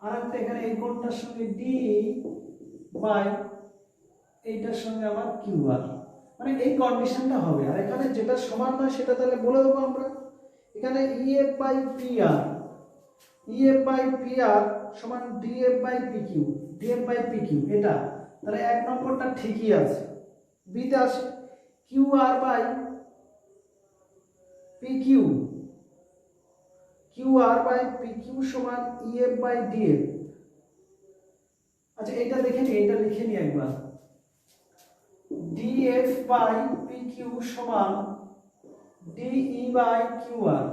আর একটা এখানে এই কোণটার সঙ্গে ডি বাই এইটার সঙ্গে আমার কিউ আর, মানে এই কন্ডিশনটা হবে। আর এখানে যেটা সমান নয় সেটা তাহলে বলে দেবো আমরা। এখানে EF by P R, EF by P R সমান DF by P Q, DF by P Q এটা। তাহলে এক নম্বরটা ঠিকই আছে। বিতে আসে Q R by P Q, Q R by P Q সমান ইএফ বাই ডিএফ। আচ্ছা এটা দেখে নি, এটা লিখে নি একবার। ডিএফ বাই পি কিউ সমান ডিই বাই কিউ আর।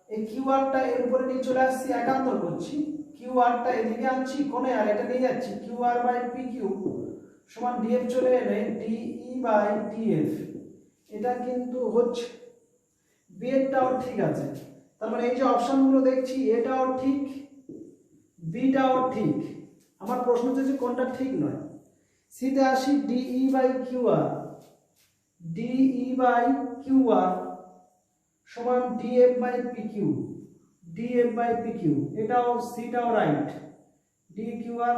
এই কিউ আরটা এর উপরে নিয়ে চলে আসছি, একান্তর করছি। কিউ আরটা এদিকে আনছি কোণে, আর এটা নিয়ে যাচ্ছি। Q R by P Q সমান ডিএফ চলে এলে ডিই বাই ডিএফ। এটা কিন্তু হচ্ছে বি এরটাও ঠিক আছে। তার মানে এই যে অপশনগুলো দেখছি এটাও ঠিক, বিটাও ঠিক। আমার প্রশ্ন হচ্ছে যে কোনটা ঠিক নয়। সিতে আসি DE by Q R, DE by Q R সমান DF by P Q, DF by P Q. এটাও সিটাও right, D Q R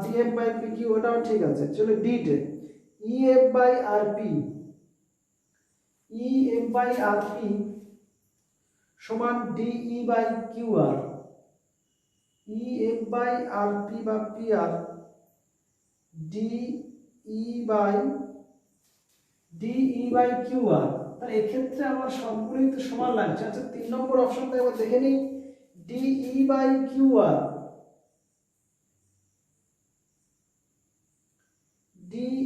DF by P Q ওটাও ঠিক আছে। চলো ডিতে EF by R P, EF by R P সমান DE by Q R, EF by R P বা P R DE by Q R. তাহলে এক্ষেত্রে আমার সবগুলোই তো সমান লাগছে। আচ্ছা 3 নম্বর অপশনটা এবার দেখে নিই, DE by Q R, DE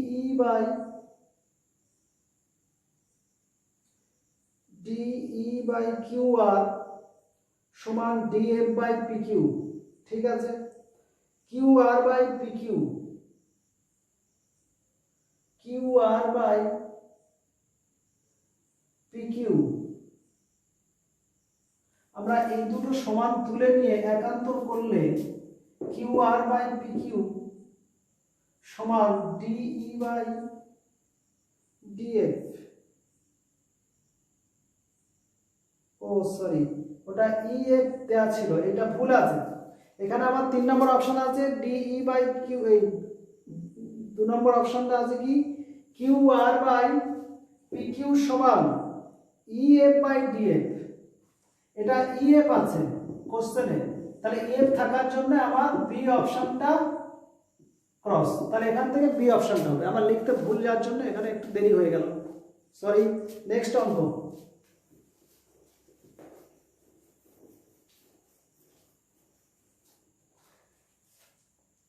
by Q R সমান ডিএফ বাই পি কিউ। ঠিক আছে। Q R by P Q, Q R by P Q, আমরা এই দুটো সমান তুলে নিয়ে একান্তর করলে Q R by P Q সমান ডিই বাই ডিএফ। ও সরি, ওটা ইএফ দেওয়া ছিল, এটা ভুল আছে। এখানে আমার 3 নম্বর অপশন আছে ডিই বাই কিউ, এই 2 নম্বর অপশনটা আছে কি Q R by P Q সমান ইএফ বাই ডিএফ। এটা ইএফ আছে কোশ্চেনে, তাহলে ইএফ থাকার জন্য আমার বি অপশনটা ক্রস, তাহলে এখান থেকে বি অপশনটা হবে। আমার লিখতে ভুল যাওয়ার জন্য এখানে একটু দেরি হয়ে গেল, সরি। নেক্সট অঙ্ক,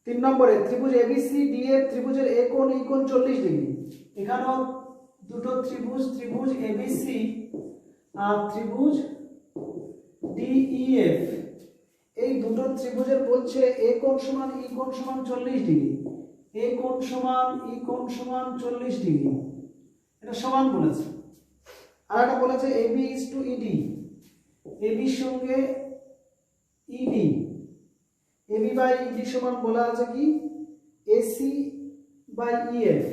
3 নম্বরে ত্রিভুজ এবিসি ডিএফ ত্রিভুজের এ কোণ ই কোণ 40 ডিগ্রি। এখানেও দুটো ত্রিভুজ, ত্রিভুজ এবিসি আর ত্রিভুজ ডিইএফ, এই দুটো ত্রিভুজের বলছে এ কোণ সমান ই কোণ সমান 40 ডিগ্রি, এ কোণ সমান ই কোণ সমান 40 ডিগ্রি, এটা সমান বলেছে। আর এটা বলেছে এবি ইজ টু ইডি, এবির সঙ্গে ইডি, এবি বাই ইডি সমান বলা আছে কি AC by EF,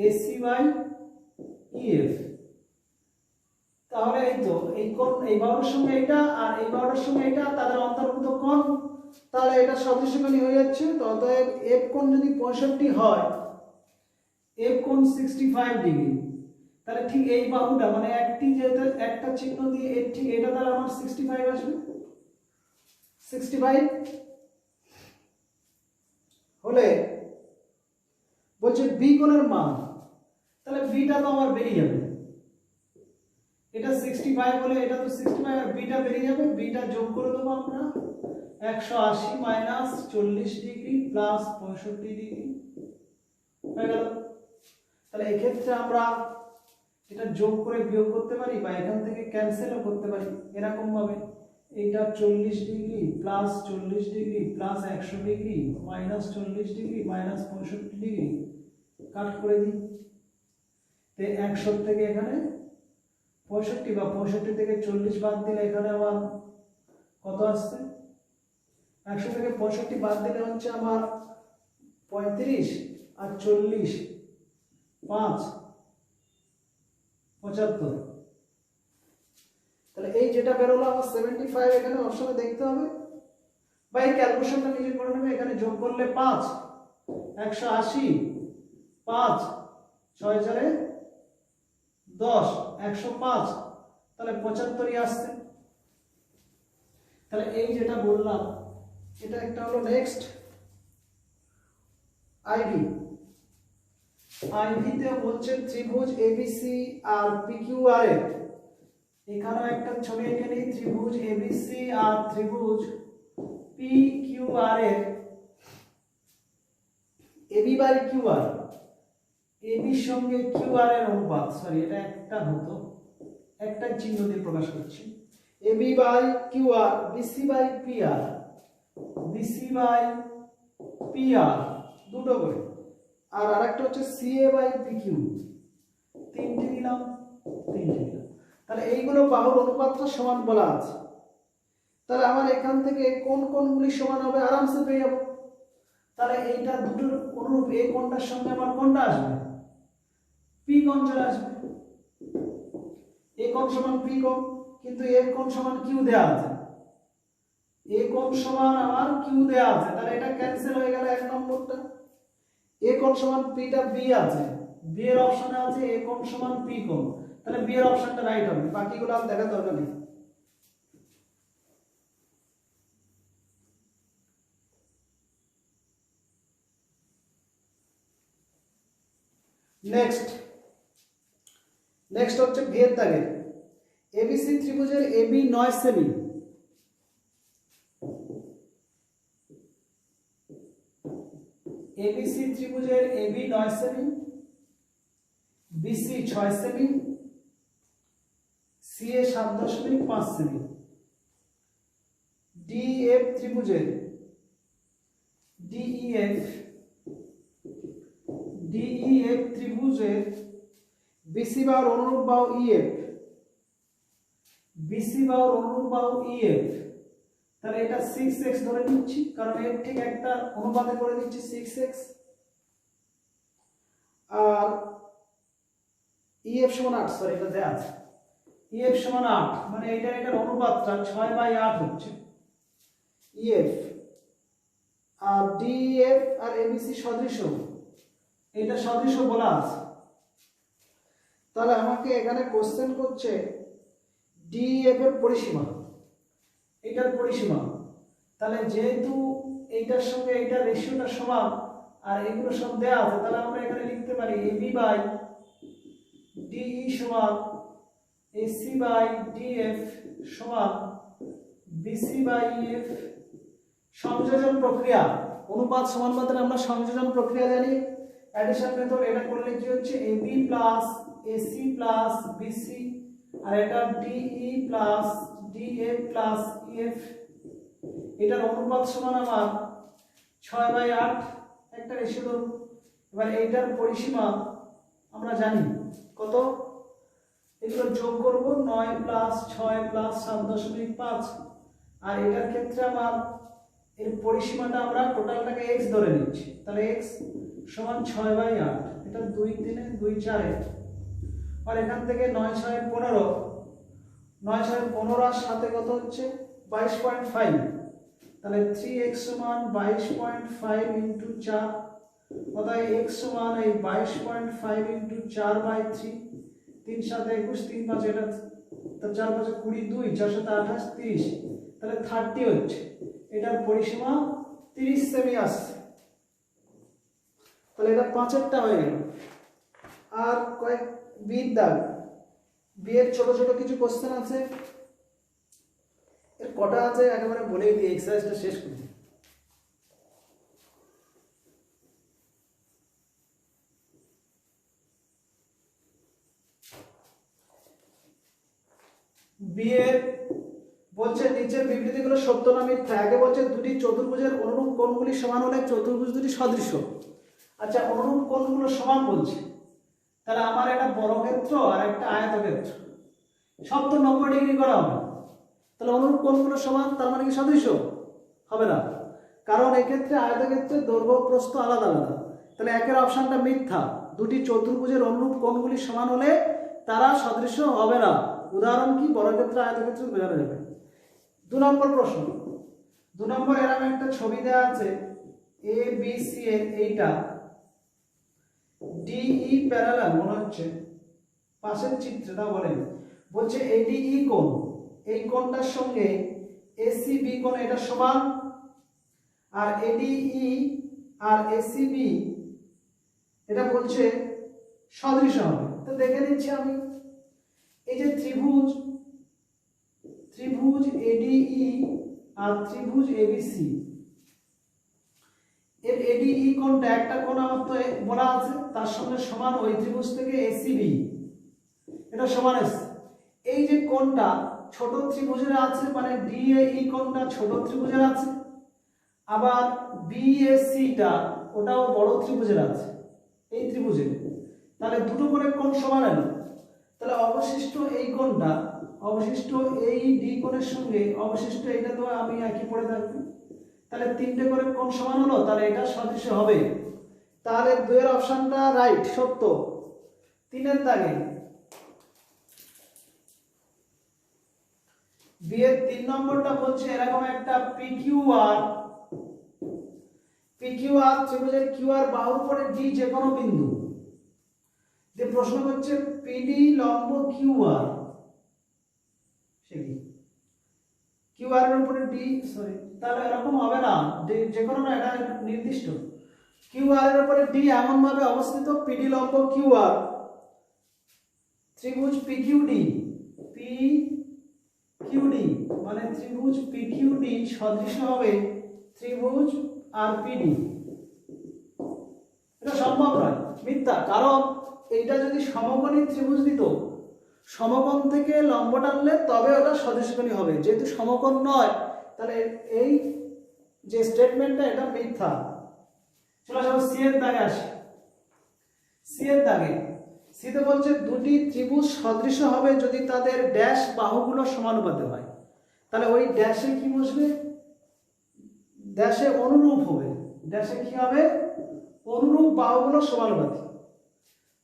AC by EF. তাহলে এই তো এই কোণ, এই বাহুর সঙ্গে এটা আর এই বাহুর সঙ্গে এটা, তাদের অন্তর্ভুক্ত কোণ, তাহলে এটা সদৃশখানি হয়ে যাচ্ছে। তো অতএব এফ কোণ যদি 65 হয়, এফ কোণ 65 ডিগ্রি, তাহলে ঠিক এই বাহুটা মানে একটি যেটা একটা চিহ্ন দিয়ে এর ঠিক এটা, তাহলে আমার 65 আসবে। 65 হলে বলছে বি কোণের মান, তাহলে বিটা তো আমার বেরিয়ে যাবে। এটা 65 হলে এটা তো 65 আর বিটা বেরিয়ে যাবে, বিটা যোগ করে দেবো আমরা 180 মাইনাস 40 ডিগ্রি প্লাস 65 ডিগ্রি হয়ে গেল। তাহলে এই ক্ষেত্রে আমরা এটা যোগ করে বিয়োগ করতে পারি বা এখান থেকে ক্যান্সেলও করতে পারি এরকম ভাবে, এটা 40 degree plus 40 degree plus 100 degree minus 40 degree minus 65 degree cut করে দিই। তে 100 থেকে এখানে 65 বা 65 থেকে 40 বাদ দিলে এখানে আমার কত আসছে, 100 থেকে 65 বাদ দিলে হচ্ছে আমার 35 আর 40 5 75। তাহলে এই যেটা বেরোলো আমার 75 এখানে অপশনে দেখতে হবে বা এই ক্যালকুলেশনটা নিজে করে নেবে। এখানে যোগ করলে 5 180 5 6 4 10 105, তাহলে 75ই আসছে। তাহলে এই যেটা বললাম এটা একটা হলো। নেক্সট আইভি, আইভিতে বলছে ত্রিভুজ এবিসি আর পিকিউআর এর, এখানেও একটা ছবি এঁকে নিই, ত্রিভুজ এবিসি আর ত্রিভুজ পিকিউআর এর এবি বাই কিউআর, এবির সঙ্গে কিউআর এর অনুপাত, সরি এটা একটা হতো, একটা চিহ্ন দিয়ে প্রকাশ করছি, AB by QR BC by PR, BC by PR দুটো করে, আর আরেকটা হচ্ছে সিএ বাই পিকিউ, তিনটে দিলাম। তাহলে এইগুলো বাহুর অনুপাতটা সমান বলা আছে। তাহলে আমার এখান থেকে কোন কোণগুলি সমান হবে আরামসে পেয়ে যাব। তাহলে এইটা দুটোর অনুরূপ এই কোণটার সঙ্গে আমার কোণটা আসবে পি কোণ চলে আসবে, এ কোণ সমান পি কোণ, কিন্তু এ কোণ সমান কিউ দেয়া আছে, এ কোণ সমান আমার কিউ দেয়া আছে, তাহলে এটা ক্যান্সেল হয়ে গেল। এক নম্বরটা এ কোণ সমান পিটা বি আছে, বি এর অপশনে আছে এ কোণ সমান পি কোণ, তাহলে বি এর অপশনটা রাইট হবে, বাকিগুলো আর দেখা দরকার নেই। নেক্সট হচ্ছে ভিয়ের দাগে, এবিসি ত্রিভুজের এবি 9 সেমি, এবিসি ত্রিভুজের এবি 9 সেমি, বিসি 6 সেমি, সিএ 7.5 সেমি, ডিএফ ত্রিভুজের ডিইএফ ত্রিভুজের বিসি বাহুর অনুরূপ বাহু ইএফ, বিসি বাহুর অনুরূপ বাহু ইএফ, তাহলে এটা 6x ধরে নিচ্ছি, কারণ এর ঠিক একটা অনুপাতে করে দিচ্ছি 6x। আর EF সমান 8, সরি এটা দেয়া আছে, EF সমান 8, মানে এটার অনুপাতটা 6/8 হচ্ছে EF। আর DEF আর ABC সদৃশ, এটা সদৃশ বলা আছে। তাহলে আমাকে এখানে কোশ্চেন করছে DEF এর পরিসীমা, এটার পরিসীমা। তাহলে যেহেতু এইটার সঙ্গে এইটার রেশিওটা সমান আর এগুলো সব দেয়া আছে, তাহলে আমরা এখানে লিখতে পারি AB/DE সমান AC/DF সমান BC/EF। সংযোজন প্রক্রিয়া, অনুপাত সমানুপাতের আমরা সংযোজন প্রক্রিয়া জানি, অ্যাডিশন মেথড। এটা করলে কি হচ্ছে AB plus AC plus BC, আর এটা DE plus DA plus EF। এটার অনুপাত সমান আমার 6/8, একটা রেশিও ধরুন। এবার এইটার পরিসীমা আমরা জানি কত, এগুলো যোগ করব 9 প্লাস 6 প্লাস 7.5। আর এটার ক্ষেত্রে আমার এর পরিসীমাটা আমরা টোটালটাকে x ধরে নিচ্ছি, তাহলে x সমান 6/8, এটা 2 3 2 4। আর এখান থেকে 9 6 15, 9 6 15 আর সাথে কত হচ্ছে 22.5, তাহলে 3x সমান 22.5 ইনটু 4, অতএব x সমান এই 22.5 ইনটু 4/3, 3 7 21, 3 5 এটা, তার 4 5 22, 4 7 28 30, তাহলে 30 হচ্ছে। এটার পরিসীমা 30 সেমি আসছে। তাহলে এটা 5এরটা হয়ে গেল। আর কয়েক বির দাগ, বিয়ের ছোট ছোট কিছু কোশ্চেন আছে, এর কটা আছে একেবারে বলেই দিই, এক্সারসাইজটা শেষ করি। বিয়ের বলছে নিচের বিবৃতিগুলো সত্য না মিথ্যা। আগে বলছে দুটি চতুর্ভুজের অনুরূপ কোণগুলি সমান হলে চতুর্ভুজ দুটি সদৃশ। আচ্ছা, অনুরূপ কোণগুলো সমান বলছে, তাহলে আমার একটা বর্গক্ষেত্র আর একটা আয়তক্ষেত্র, সব তো 90 ডিগ্রি করা হবে, তাহলে অনুরূপ কোণগুলো সমান, তার মানে কি সদৃশ হবে না, কারণ এক্ষেত্রে আয়তক্ষেত্রের দৈর্ঘ্য প্রস্থ আলাদা আলাদা। তাহলে একের অপশনটা মিথ্যা, দুটি চতুর্ভুজের অনুরূপ কোণগুলি সমান হলে তারা সদৃশ হবে না। উদাহরণ কি, বর্গক্ষেত্র আয়তক্ষেত্র বোঝানো যাবে। 2 নম্বর প্রশ্ন, 2 নম্বর এরকম একটা ছবি দেওয়া আছে, ABC এর এইটা DE প্যারালাল মনে হচ্ছে, পাশের চিত্রটা বলেন, বলছে ADE কোণ, এই কোণটার সঙ্গে ACB কোণ এটা সমান, আর ADE আর ACB এটা বলছে সদৃশ হবে। তো দেখে নিচ্ছি আমি, এই যে ত্রিভুজ ADE আর ত্রিভুজ ABC, এর ADE কোণটা একটা কোণ আমার তো বলা আছে, তার সঙ্গে সমান ওই ত্রিভুজ থেকে ACB, এটা সমান আছে। এই যে কোণটা ছোট ত্রিভুজের আছে, মানে DAE কোণটা ছোট ত্রিভুজের আছে, আবার BAC টা ওটাও বড় ত্রিভুজের আছে, এই ত্রিভুজের। তাহলে দুটো করে কোণ সমান হলো, তাহলে অবশিষ্ট এই কোণটা, অবশিষ্ট এই D কোণের সঙ্গে অবশিষ্ট এটা তো আমি একই পড়ে থাকবে, তাহলে 3টে করে কোণ সমান হলো, তাহলে এটা সদৃশ হবে। তাহলে 2 এর অপশনটা রাইট, সত্য। 3 এর দাগে বি এর 3 নম্বরটা বলছে এরকম একটা PQR ত্রিভুজের QR বাহুর উপরে D যে কোনো বিন্দু, যে প্রশ্ন হচ্ছে PD লম্ব QR, সে কি QR এর উপরে D, সরি তাহলে এরকম হবে না, যে কোনো না, এটা নির্দিষ্ট। QR এর উপরে D এমন ভাবে অবস্থিত, PD লম্ব QR, ত্রিভুজ PQD মানে ত্রিভুজ PQD সদৃশ হবে ত্রিভুজ RPD। এটা সম্ভব নয়, মিথ্যা, কারণ এইটা যদি সমকোণী ত্রিভুজ দিত, সমকোণ থেকে লম্ব টানলে তবে ওটা সদৃশকোণী হবে, যেহেতু সমকোণ নয়, তাহলে এই যে স্টেটমেন্টটা এটা মিথ্যা। চলো সব সি এর দাগে আসি। সি এর দাগে, সিতে বলছে দুটি ত্রিভুজ সদৃশ হবে যদি তাদের ড্যাশ বাহুগুলো সমানুপাতে হয়। তাহলে ওই ড্যাশে কি বসবে, ড্যাশে অনুরূপ হবে, ড্যাশে কি হবে, অনুরূপ বাহুগুলো সমানুপাতিক।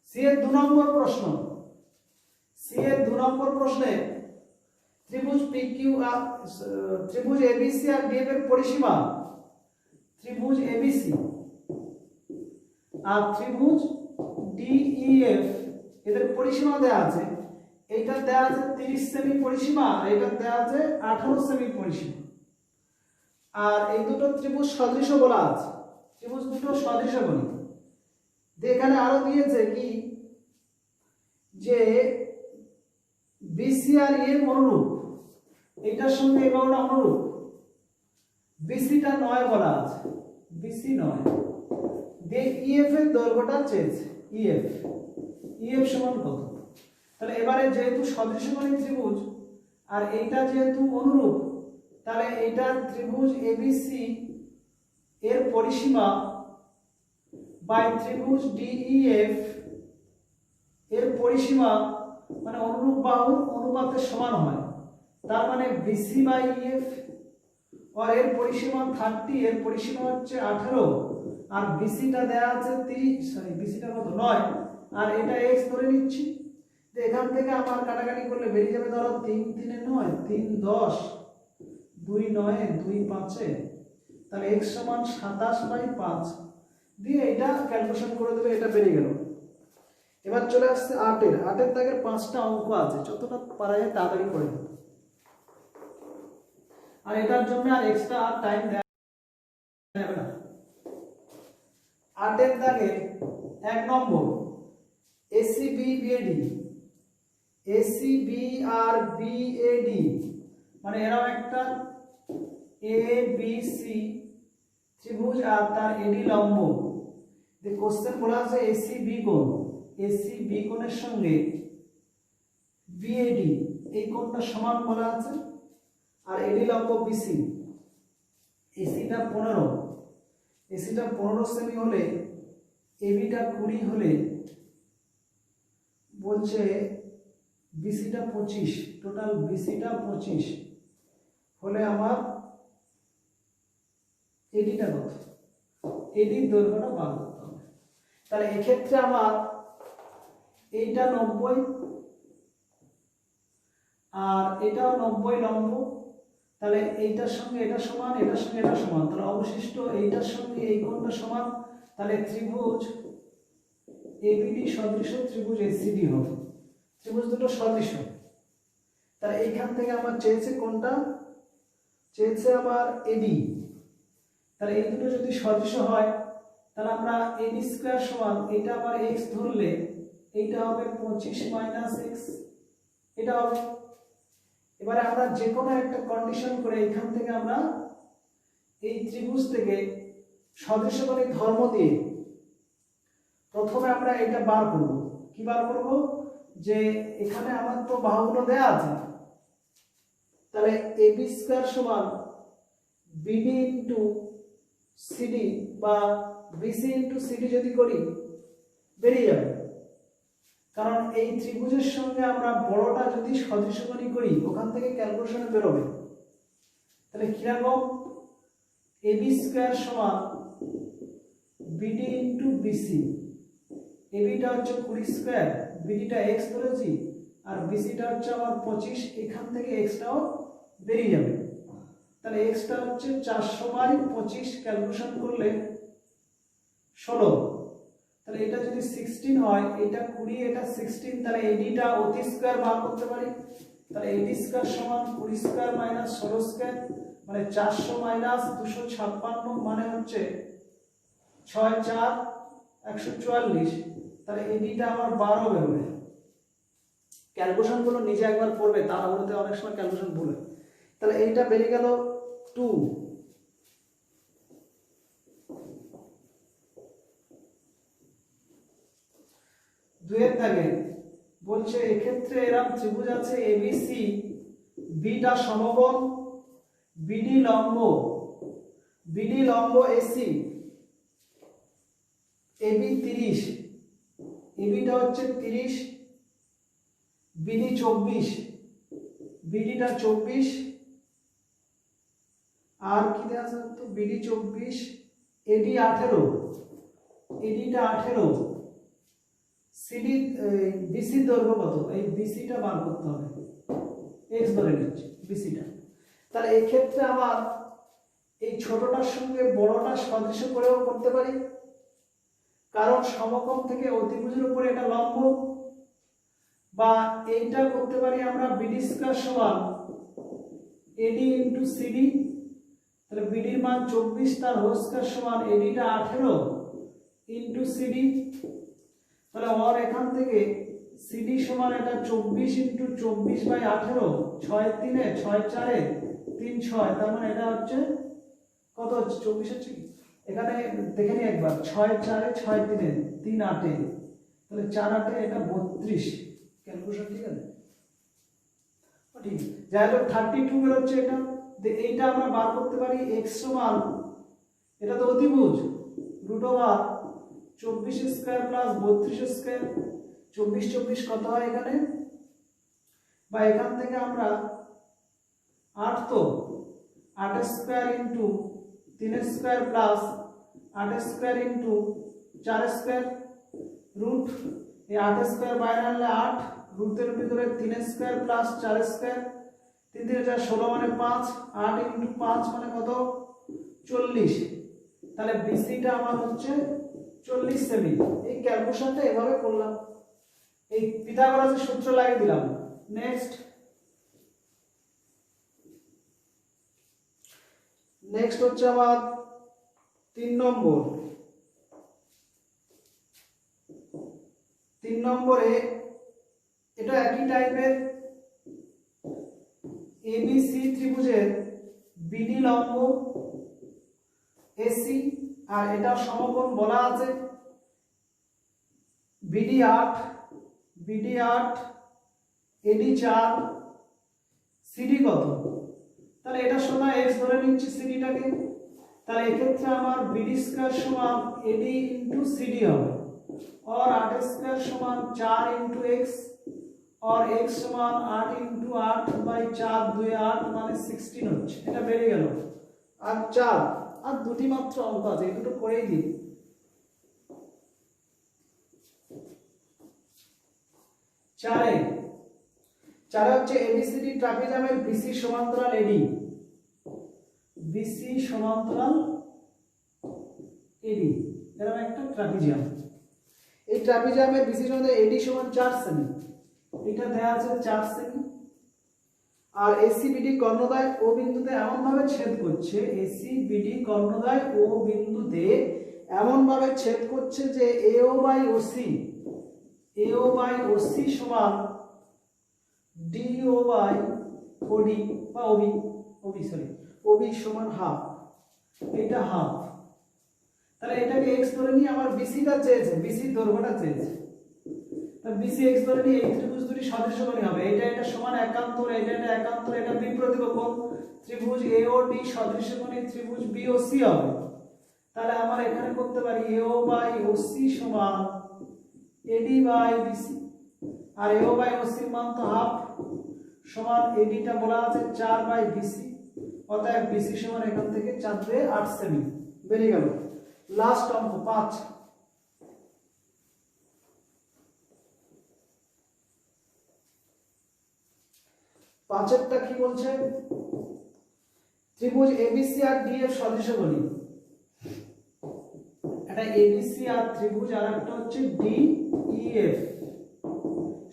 সি এর 2 নম্বর প্রশ্ন, সি এর 2 নম্বর প্রশ্নে ত্রিভুজ পিকিউ ত্রিভুজ এবিসি আর ডিএফ এর পরিসীমা, ত্রিভুজ এবিসি আর ত্রিভুজ ডিইএফ এদের পরিসীমা দেওয়া আছে। এইটা দেওয়া আছে 30 সেমি পরিসীমা, এটা দেওয়া আছে 18 সেমি পরিসীমা। আর এই দুটো ত্রিভুজ সদৃশ বলা আছে, ত্রিভুজ দুটো সদৃশ বলি। এখানে আরো দিয়েছে কি যে বিসি আর এম অনুরূপ, এইটার সঙ্গে এই বাহুটা অনুরূপ। বিসিটা 9 বলা আছে, বিসি 9 দিয়ে ইএফ এর দৈর্ঘ্যটা চেয়েছে, ইএফ ইএফ সমান কত। তাহলে এবারে যেহেতু সদৃশকোণী ত্রিভুজ আর এইটা যেহেতু অনুরূপ, তাহলে এইটা ত্রিভুজ এবিসি এর পরিসীমা বাই ত্রিভুজ ডিইএফ এর পরিসীমা মানে অনুরূপ বাহুর অনুপাতের সমান হয়। তার মানে বিসি বাই ইএফ আর এর পরিসীমা 30, এর পরিসীমা হচ্ছে 18 আর বিসিটা দেয়া আছে 30, সরি বিসিটা কত 9 আর এটা x ধরে নিচ্ছি। তো এখান থেকে আমার কাটাকাটি করলে বেরিয়ে যাবে, ধরো 3 3 এ 9, 3 10, 2 9 2 5, তাহলে x সমান 27/5 দিয়ে এটা ক্যালকুলেশন করে দেবে, এটা বেরিয়ে গেল। এবার চলে আসছে 8 এর দাগের 5টা অঙ্ক আছে, যতটা পারা যায় তাড়াতাড়ি করে দেব। আর এটার জন্য আর এক্সট্রা টাইম দেওয়া যাবে না। 8 এর দাগে 1 নম্বর এসিবি বিএডি, এসিবি আর বিএডি মানে এরাও একটা এ বি সি ত্রিভুজ আর তার এডি লম্ব। যে কোশ্চেন বলা আছে এসিবি কোণ, এসিবি কোণের সঙ্গে বিএডি এই কোণটা সমান বলা আছে। আর এডি লম্ব বিসি, এসিটা 15, এসিটা 15 সেমি হলে এবিটা 20 হলে বলছে বিসিটা 25, টোটাল বিসিটা 25 হলে আমার এডিটা কত, এডির দৈর্ঘ্যটা বার করতে হবে। তাহলে এক্ষেত্রে আমার এইটা 90 আর এটাও 90 লম্ব, তাহলে এইটার সঙ্গে এটা সমান, এটার সঙ্গে এটা সমান, তাহলে অবশিষ্ট এইটার সঙ্গে এই কোণটা সমান। তাহলে ত্রিভুজ এবিডি সদৃশ ত্রিভুজ এসিডি হবে, ত্রিভুজ দুটো সদৃশ। তাহলে এইখান থেকে আমার চেয়েছে কোনটা, চেয়েছে আমার এডি। তাহলে এই দুটো যদি সদৃশ হয় তাহলে আমরা এডি স্কয়ার সমান, এটা আবার x ধরলে এইটা হবে 25 মাইনাস x, এটা হবে। এবারে আমরা যে কোনো একটা কন্ডিশন করে এখান থেকে আমরা এই ত্রিভুজ থেকে সদৃশকোণী ধর্ম দিয়ে প্রথমে আমরা এটা বার করব। কি বার করব, যে এখানে আমার তো বাহুগুলো দেয়া আছে, তাহলে এবি স্কয়ার সমান বিডি ইনটু সিডি বা বিসি ইনটু সিডি যদি করি বেরিয়ে যাবে। কারণ এই ত্রিভুজের সঙ্গে আমরা বড়টা যদি সদৃশকোণী করি ওখান থেকে ক্যালকুলেশনে বেরোবে। তাহলে কিরকম, এবি স্কয়ার সমান বিডি ইনটু বিসি, এবিটা হচ্ছে 20 স্কয়ার, বিডিটা x ধরেছি আর বিসিটা হচ্ছে আমার 25, এখান থেকে xটাও বেরিয়ে যাবে। তাহলে xটা হচ্ছে 400/25, ক্যালকুলেশন করলে 16। তাহলে এটা যদি 16 হয়, এটা 20, এটা 16, তাহলে এডিটা অতি স্কয়ার বার করতে পারি। তাহলে এডি স্কয়ার সমান 20 স্কয়ার মাইনাস 16 স্কয়ার মানে 400 মাইনাস 256 মানে হচ্ছে 6 4 144। তাহলে এডিটা আমার 12 বেরোবে। ক্যালকুলেশন গুলো নিজে একবার করবে, তাড়াহুড়োতে অনেক সময় ক্যালকুলেশন ভুল হয়। তাহলে এইটা বেরিয়ে গেল 2। দুয়ের দাগে বলছে এক্ষেত্রে এরকম ত্রিভুজ আছে এবিসি, বিটা সমকোণ, বিডি লম্ব এসি, এবি 30, এবিটা হচ্ছে 30, বিডি 24, বিডিটা 24 আর কি দেওয়া আছে তো বিডি 24, এডি 18, এডিটা 18, সিডি বিসি দৈর্ঘ্য কত, এই বিসিটা বার করতে হবে, এক্স ধরে নিচ্ছি বিসিটা। তাহলে এই ক্ষেত্রে আমার এই ছোটটার সঙ্গে বড়টা সদৃশ করেও করতে পারি, কারণ সমকোণ থেকে অতিভুজের উপরে এটা লম্ব, বা এইটা করতে পারি আমরা বিডি স্কয়ার সমান এডি ইনটু সিডি। তাহলে বিডির মান 24, তার হোল স্কয়ার সমান এডিটা 18 ইনটু সিডি। তাহলে ওর এখান থেকে সিডি সমান এটা 24 ইনটু 24/18, 6 3 6 4 3 6, তার মানে এটা হচ্ছে কত হচ্ছে 24 হচ্ছে কি, এখানে দেখে নি একবার, 6 4 6 3 3 8, তাহলে 4 8 এটা 32, ক্যালকুলেশন ঠিক আছে, ঠিক। যাই হোক 32 বের হচ্ছে এটা, এইটা আমরা বার করতে পারি x সমান, এটা তো অতিভুজ, √24 স্কয়ার প্লাস 32 স্কয়ার, 24 24 কত হয় এখানে, বা এখান থেকে আমরা 8 তো 8 square into 3 square plus 8 square into 4 square, root এই 8 স্কয়ার বাইরে আনলে 8, রুটের ভিতরে 3 স্কয়ার প্লাস 4 স্কয়ার, 3 3 4 16 মানে 5, 8 ইনটু 5 মানে কত 40। তাহলে বিসিটা আমার হচ্ছে 40 সেমি। এই ক্যালকুলেশনটা এভাবে করলাম, এই পিথাগোরাসের সূত্র লাগিয়ে দিলাম। নেক্সট হচ্ছে আমার 3 নম্বর। 3 নম্বরে এটা একই টাইপের, এবিসি ত্রিভুজের বিডি লম্ব এসি, আর এটা সমকোণ বলা আছে বিডি 8 এডি 4, সিডি কত, তাহলে এটা সমান x ধরে নিচ্ছি সিডিটাকে। তাহলে এক্ষেত্রে আমার বিডি স্কয়ার সমান এডি ইনটু সিডি হবে, और 8 স্কয়ার সমান 4 ইনটু x, और x সমান 8 ইনটু 8/4 2 8 মানে 16 হচ্ছে, এটা বেড়ে গেল। আর 4 আর দুটি মাত্র অঙ্ক আছে, এই দুটো করেই দিই। 4 হচ্ছে এবিসিডি ট্রাপিজামের বিসি সমান্তরাল এডি, বিসি সমান্তরাল এডি, এরকম একটা ট্রাপিজাম। এই ট্রাপিজামের বিসি সমান্তরাল এডি সমান 4 সেমি, এটা দেয়া আছে 4 সেমি। আর এসিবিডি কর্ণদ্বয় ও বিন্দুতে এমন ভাবে ছেদ করছে, এসিবিডি কর্ণদ্বয় ও বিন্দুতে এমন ভাবে ছেদ করছে যে এও বাই ওসি সমান ডিও বাই ওডি বা ওবি সমান হাফ, এটা হাফ। তাহলে এটাকে x ধরে নিয়ে আমার বিসিটা চেয়েছে, বিসি দৈর্ঘ্যটা চেয়েছে, তাহলে বিসি x ধরে নিয়ে এই ত্রিভুজ দুটি সদৃশকোণী হবে, এটা সমান একান্তর, এটা একান্তর, এটা বিপ্রতিভ কোণ, ত্রিভুজ এওডি সদৃশকোণী ত্রিভুজ বিওসি হবে। তাহলে আমরা এখানে করতে পারি এও বাই ওসি সমান এডি বাই বিসি, আর এও বাই ওসি মান তো হাফ, সমান এডিটা বলা আছে 4/বিসি, অতএব বিসি সমান এখান থেকে 4 দিয়ে 8 সেমি বেরিয়ে গেল। লাস্ট অঙ্ক 5। পাঁচেরটা কি বলছে, ত্রিভুজ এবিসি আর ডিএফ সদৃশকোণী, এটা এবিসি আর ত্রিভুজ, আর একটা হচ্ছে ডিইএফ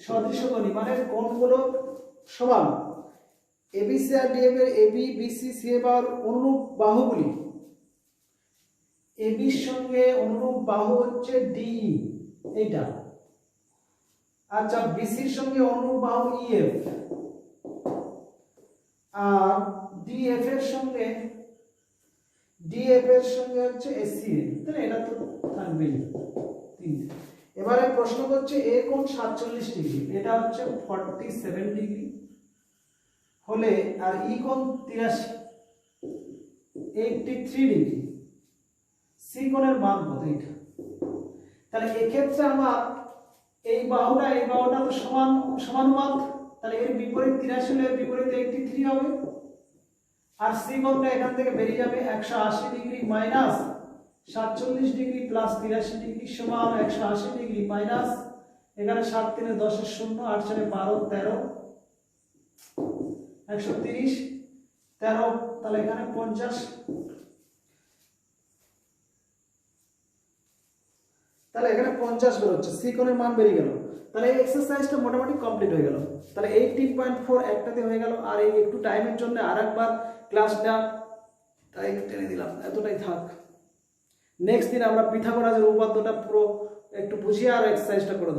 সদৃশকোণী, মানে কোণগুলো সমান। এবিসি আর ডিএফ এর এবি বিসি সি এর অনুরূপ বাহুগুলি, এবির সঙ্গে অনুরূপ বাহু হচ্ছে ডিই, এইটা। আচ্ছা, বিসির সঙ্গে অনুরূপ বাহু ইএফ, আর ডিএফ এর সঙ্গে হচ্ছে এসি, তাহলে এটা তো থাকবেই। এবারে প্রশ্ন করছে এ কোণ 47 ডিগ্রি, এটা হচ্ছে 47 ডিগ্রি হলে, আর ই কোণ 83 ডিগ্রি, সি কোণের মান কত এটা। তাহলে এক্ষেত্রে আমার এই বাহুটা তো সমান মান, তাহলে এর বিপরীত 83 হলে এর বিপরীত 83 হবে। আর সি কোণটা এখান থেকে বেরিয়ে যাবে 180 degree minus 47 degree plus 83 degree সমান 180 ডিগ্রি মাইনাস এখানে 7 3 10 0 8 4 12 13 130 13 তাহলে এখানে 50 তাহলে এখানে 50 বের হচ্ছে সি কোণের মান বেরিয়ে গেল তাহলে এই এক্সারসাইজটা মোটামুটি কমপ্লিট হয়ে গেল তাহলে 18.4 একটাতে হয়ে গেল আর এই একটু টাইমের জন্য আরেকবার ক্লাসটা তাই টেনে দিলাম এতটাই থাক নেক্সট দিন আমরা পিথাগোরাসের উপপাদ্যটা পুরো একটু বুঝিয়ে আর এক্সারসাইজটা করে দেব